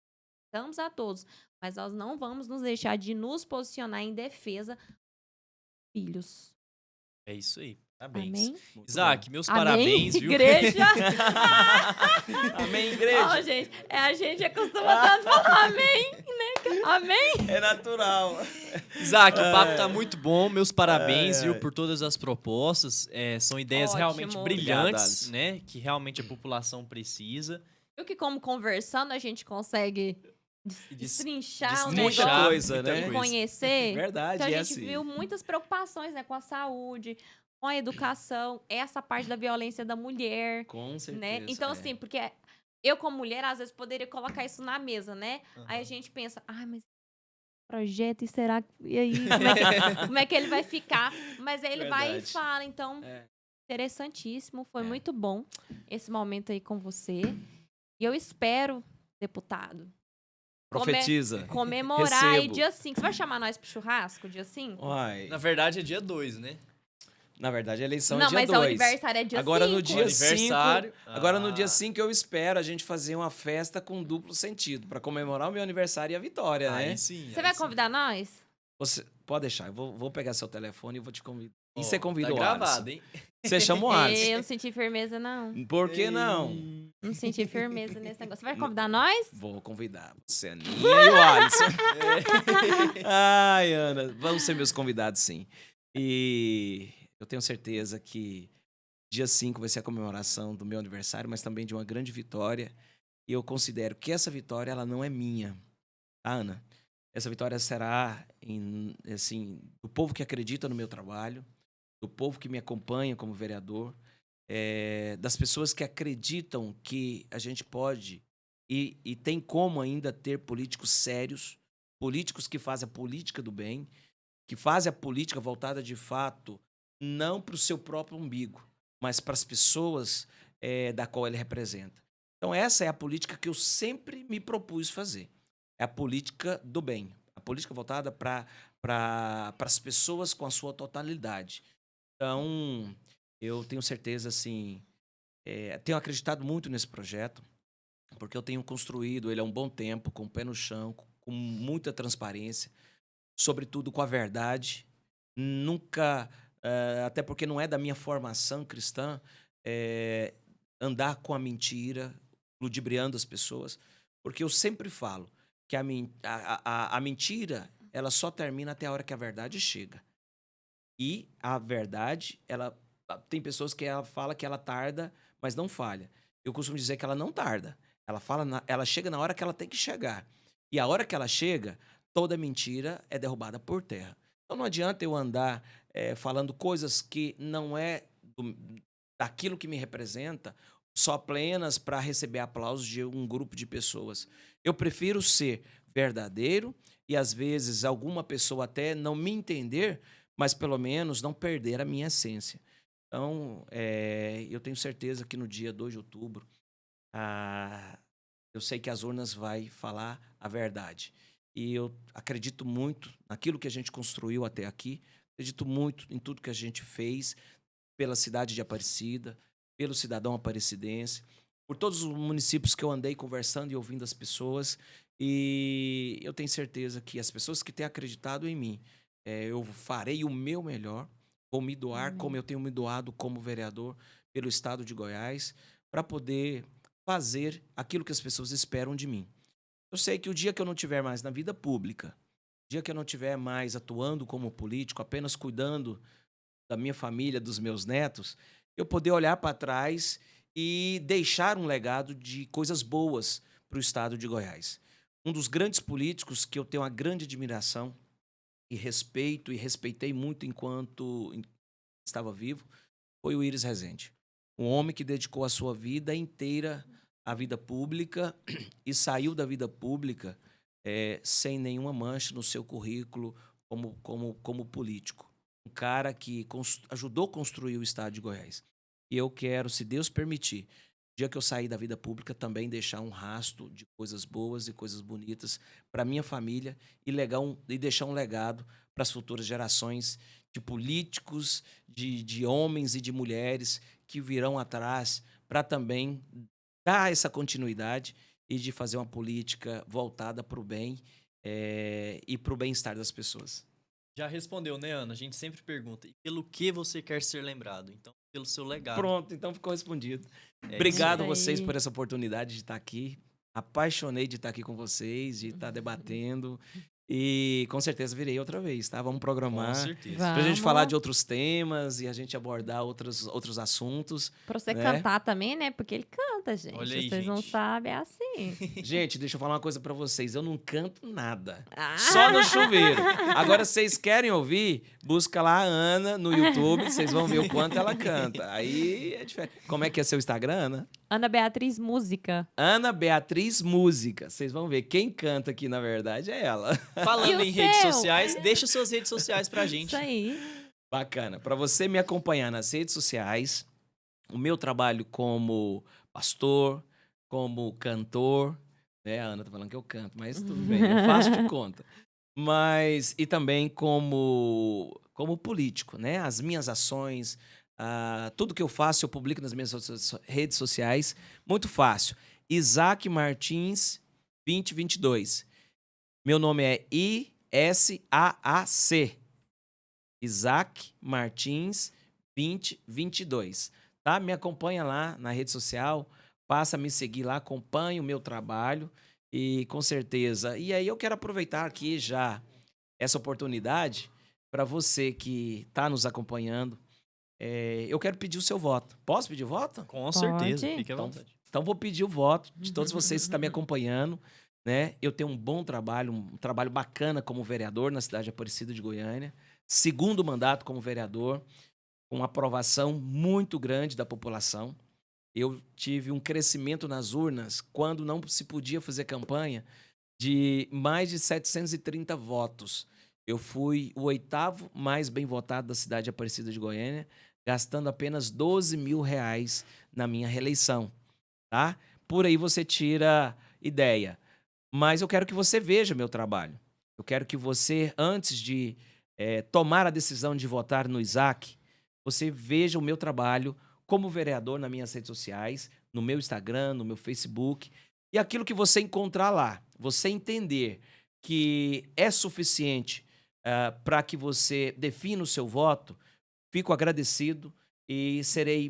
respeitamos a todos, mas nós não vamos nos deixar de nos posicionar em defesa dos filhos. É isso aí. Parabéns. Amém? Muito Isaac, meus Amém, parabéns, viu? igreja? bom. Amém, igreja. Ó, gente, a gente acostuma tanto falar amém, né? Amém? É natural. Isaac, o papo tá muito bom. Meus parabéns, Ai, viu, ai. por todas as propostas. São ideias realmente Ótimo. brilhantes, Obrigado, né? Que realmente a população precisa. Viu que como conversando a gente consegue E destrinchar o Muita negócio coisa, muita né? e coisa. conhecer? Verdade, Então a é gente assim. viu muitas preocupações, né, com a saúde, com a educação, essa parte da violência da mulher, Com certeza. né? Então, assim, porque eu, como mulher, às vezes poderia colocar isso na mesa, né? Aí a gente pensa, mas projeto, e será que. E aí, como é que ele vai ficar? Mas aí ele vai e Verdade. fala, então, É. interessantíssimo, foi É. muito bom esse momento aí com você. E eu espero, deputado, Profetiza. comemorar aí Recebo. dia 5. Você vai chamar nós pro churrasco dia 5? Uai. Na verdade, é dia 2, né? Na verdade, a eleição Não, é dia mas 2. o aniversário é dia 5. Agora no dia 5. Aniversário. Agora no dia 5 eu espero a gente fazer uma festa com duplo sentido pra comemorar o meu aniversário e a vitória, né? Aí sim. Você vai convidar nós? Você pode deixar, eu vou pegar seu telefone e vou te convidar. E Ó, você convida tá o gravado, Alisson. hein? Você chama o Alisson. Eu não senti firmeza, não. Por que não? Não senti firmeza nesse negócio. Você vai convidar nós? Vou convidar você, Aninha e o Alisson. Ai, Ana, vamos ser meus convidados, sim. E eu tenho certeza que dia 5 vai ser a comemoração do meu aniversário, mas também de uma grande vitória. E eu considero que essa vitória, ela não é minha, tá, Ana? Essa vitória será, assim, do povo que acredita no meu trabalho, do povo que me acompanha como vereador, das pessoas que acreditam que a gente pode e tem como ainda ter políticos sérios, políticos que fazem a política do bem, que fazem a política voltada de fato não para o seu próprio umbigo, mas para as pessoas da qual ele representa. Então essa é a política que eu sempre me propus fazer. É a política do bem, a política voltada para as pessoas com a sua totalidade. Então, eu tenho certeza, assim, tenho acreditado muito nesse projeto, porque eu tenho construído ele há um bom tempo, com o pé no chão, com muita transparência, sobretudo com a verdade. Nunca, até porque não é da minha formação cristã, andar com a mentira, ludibriando as pessoas, porque eu sempre falo que a mentira, ela só termina até a hora que a verdade chega. E a verdade, tem pessoas que ela fala que ela tarda, mas não falha. Eu costumo dizer que ela não tarda. Ela chega na hora que ela tem que chegar. E a hora que ela chega, toda mentira é derrubada por terra. Então não adianta eu andar falando coisas que não é daquilo que me representa, só apenas para receber aplausos de um grupo de pessoas. Eu prefiro ser verdadeiro e, às vezes, alguma pessoa até não me entender, mas pelo menos não perder a minha essência. Então, eu tenho certeza que no dia 2 de outubro, eu sei que as urnas vai falar a verdade. E eu acredito muito naquilo que a gente construiu até aqui, acredito muito em tudo que a gente fez pela cidade de Aparecida, pelo cidadão aparecidense, por todos os municípios que eu andei conversando e ouvindo as pessoas. E eu tenho certeza que as pessoas que têm acreditado em mim, eu farei o meu melhor, vou me doar como eu tenho me doado como vereador pelo estado de Goiás, para poder fazer aquilo que as pessoas esperam de mim. Eu sei que o dia que eu não estiver mais na vida pública, o dia que eu não estiver mais atuando como político, apenas cuidando da minha família, dos meus netos, eu poder olhar para trás e deixar um legado de coisas boas para o estado de Goiás. Um dos grandes políticos que eu tenho uma grande admiração e respeito, e respeitei muito enquanto estava vivo, foi o Iris Rezende. Um homem que dedicou a sua vida inteira à vida pública e saiu da vida pública sem nenhuma mancha no seu currículo como político. Um cara que ajudou a construir o estado de Goiás. E eu quero, se Deus permitir, no dia que eu sair da vida pública, também deixar um rastro de coisas boas e coisas bonitas para minha família e deixar um legado para as futuras gerações de políticos, de homens e de mulheres que virão atrás para também dar essa continuidade e de fazer uma política voltada para o bem e para o bem-estar das pessoas. Já respondeu, né, Ana? A gente sempre pergunta, e pelo que você quer ser lembrado? Então, pelo seu legado. Pronto, então ficou respondido. É Obrigado isso aí. vocês por essa oportunidade de estar aqui. Apaixonei de estar aqui com vocês, de estar debatendo. E com certeza virei outra vez, tá? Vamos Com programar certeza. Vai. pra gente Vamos. falar de outros temas e a gente abordar outros assuntos. Pra você né? cantar também, né? Porque ele canta, gente. Olha aí, Vocês não gente. sabem, é assim. Gente, deixa eu falar uma coisa pra vocês. Eu não canto nada. Ah! Só no chuveiro. Agora, vocês querem ouvir? Busca lá a Ana no YouTube, vocês vão ver o quanto ela canta. Aí é diferente. Como é que é seu Instagram, Ana? Ana Beatriz Música. Ana Beatriz Música. Vocês vão ver. Quem canta aqui, na verdade, é ela. Falando E o em redes seu? sociais, deixa suas redes sociais pra gente. Isso aí. Bacana. Para você me acompanhar nas redes sociais, o meu trabalho como pastor, como cantor, né? A Ana tá falando que eu canto, mas tudo bem, eu faço de conta. Mas e também como político, né? As minhas ações, tudo que eu faço eu publico nas minhas redes sociais, muito fácil. Isaac Martins 2022. Meu nome é ISAAC. Isaac Martins 2022, tá? Me acompanha lá na rede social, passa a me seguir lá, acompanha o meu trabalho e com certeza. E aí eu quero aproveitar aqui já essa oportunidade para você que está nos acompanhando. Eu quero pedir o seu voto. Posso pedir voto? Com certeza, Pode. fique à vontade. Então vou pedir o voto de todos vocês que estão me acompanhando, né? Eu tenho um bom trabalho, um trabalho bacana como vereador na cidade de Aparecida de Goiânia. Segundo mandato como vereador, com aprovação muito grande da população. Eu tive um crescimento nas urnas quando não se podia fazer campanha de mais de 730 votos. Eu fui o 8º mais bem votado da cidade de Aparecida de Goiânia, gastando apenas R$12 mil na minha reeleição. Tá? Por aí você tira ideia. Mas eu quero que você veja meu trabalho. Eu quero que você, antes de tomar a decisão de votar no Isaac, você veja o meu trabalho como vereador nas minhas redes sociais, no meu Instagram, no meu Facebook. E aquilo que você encontrar lá, você entender que é suficiente para que você defina o seu voto, fico agradecido e serei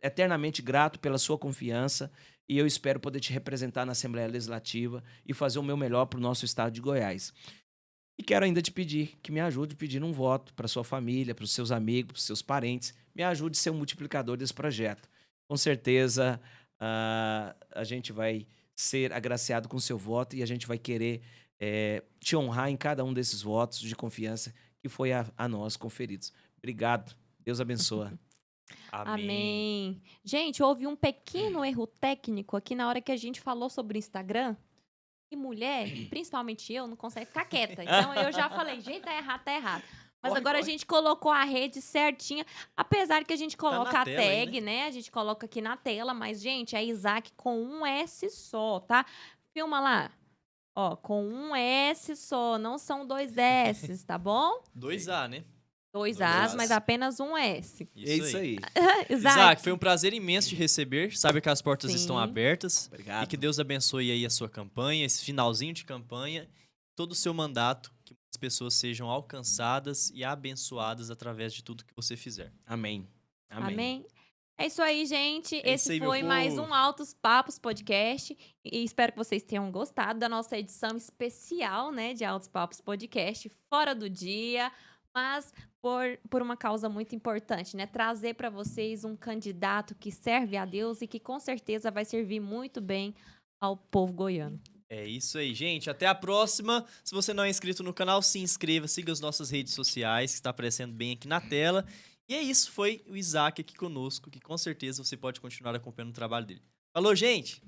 eternamente grato pela sua confiança. E eu espero poder te representar na Assembleia Legislativa e fazer o meu melhor para o nosso estado de Goiás. E quero ainda te pedir que me ajude pedindo um voto para sua família, para os seus amigos, para os seus parentes. Me ajude a ser um multiplicador desse projeto. Com certeza a gente vai ser agraciado com o seu voto e a gente vai querer te honrar em cada um desses votos de confiança que foi a nós conferidos. Obrigado. Deus abençoe. Amém. Gente, houve um pequeno erro técnico aqui na hora que a gente falou sobre o Instagram. E mulher, principalmente eu, não consegue ficar quieta. Então eu já falei, gente, tá errado, tá errado. Mas Corre, agora corre. a gente colocou a rede certinha. Apesar que a gente coloca na a tela aí, tag, né? A gente coloca aqui na tela. Mas, gente, é Isaac com um S só, tá? Filma lá. Ó, com um S só. Não são 2 S, tá bom? 2A, né? 2 Dois As, As. mas apenas um S. É isso aí. Isaac, foi um prazer imenso te receber. Sabe que as portas Sim. estão abertas. Obrigado. E que Deus abençoe aí a sua campanha, esse finalzinho de campanha, todo o seu mandato, que muitas pessoas sejam alcançadas e abençoadas através de tudo que você fizer. Amém. Amém. Amém. É isso aí, gente. É isso Esse aí, meu foi mais povo. um Altos Papos Podcast. E espero que vocês tenham gostado da nossa edição especial, né, de Altos Papos Podcast, fora do dia, mas por uma causa muito importante, né? Trazer para vocês um candidato que serve a Deus e que com certeza vai servir muito bem ao povo goiano. É isso aí, gente. Até a próxima. Se você não é inscrito no canal, se inscreva, siga as nossas redes sociais, que está aparecendo bem aqui na tela. E é isso, foi o Isaac aqui conosco, que com certeza você pode continuar acompanhando o trabalho dele. Falou, gente!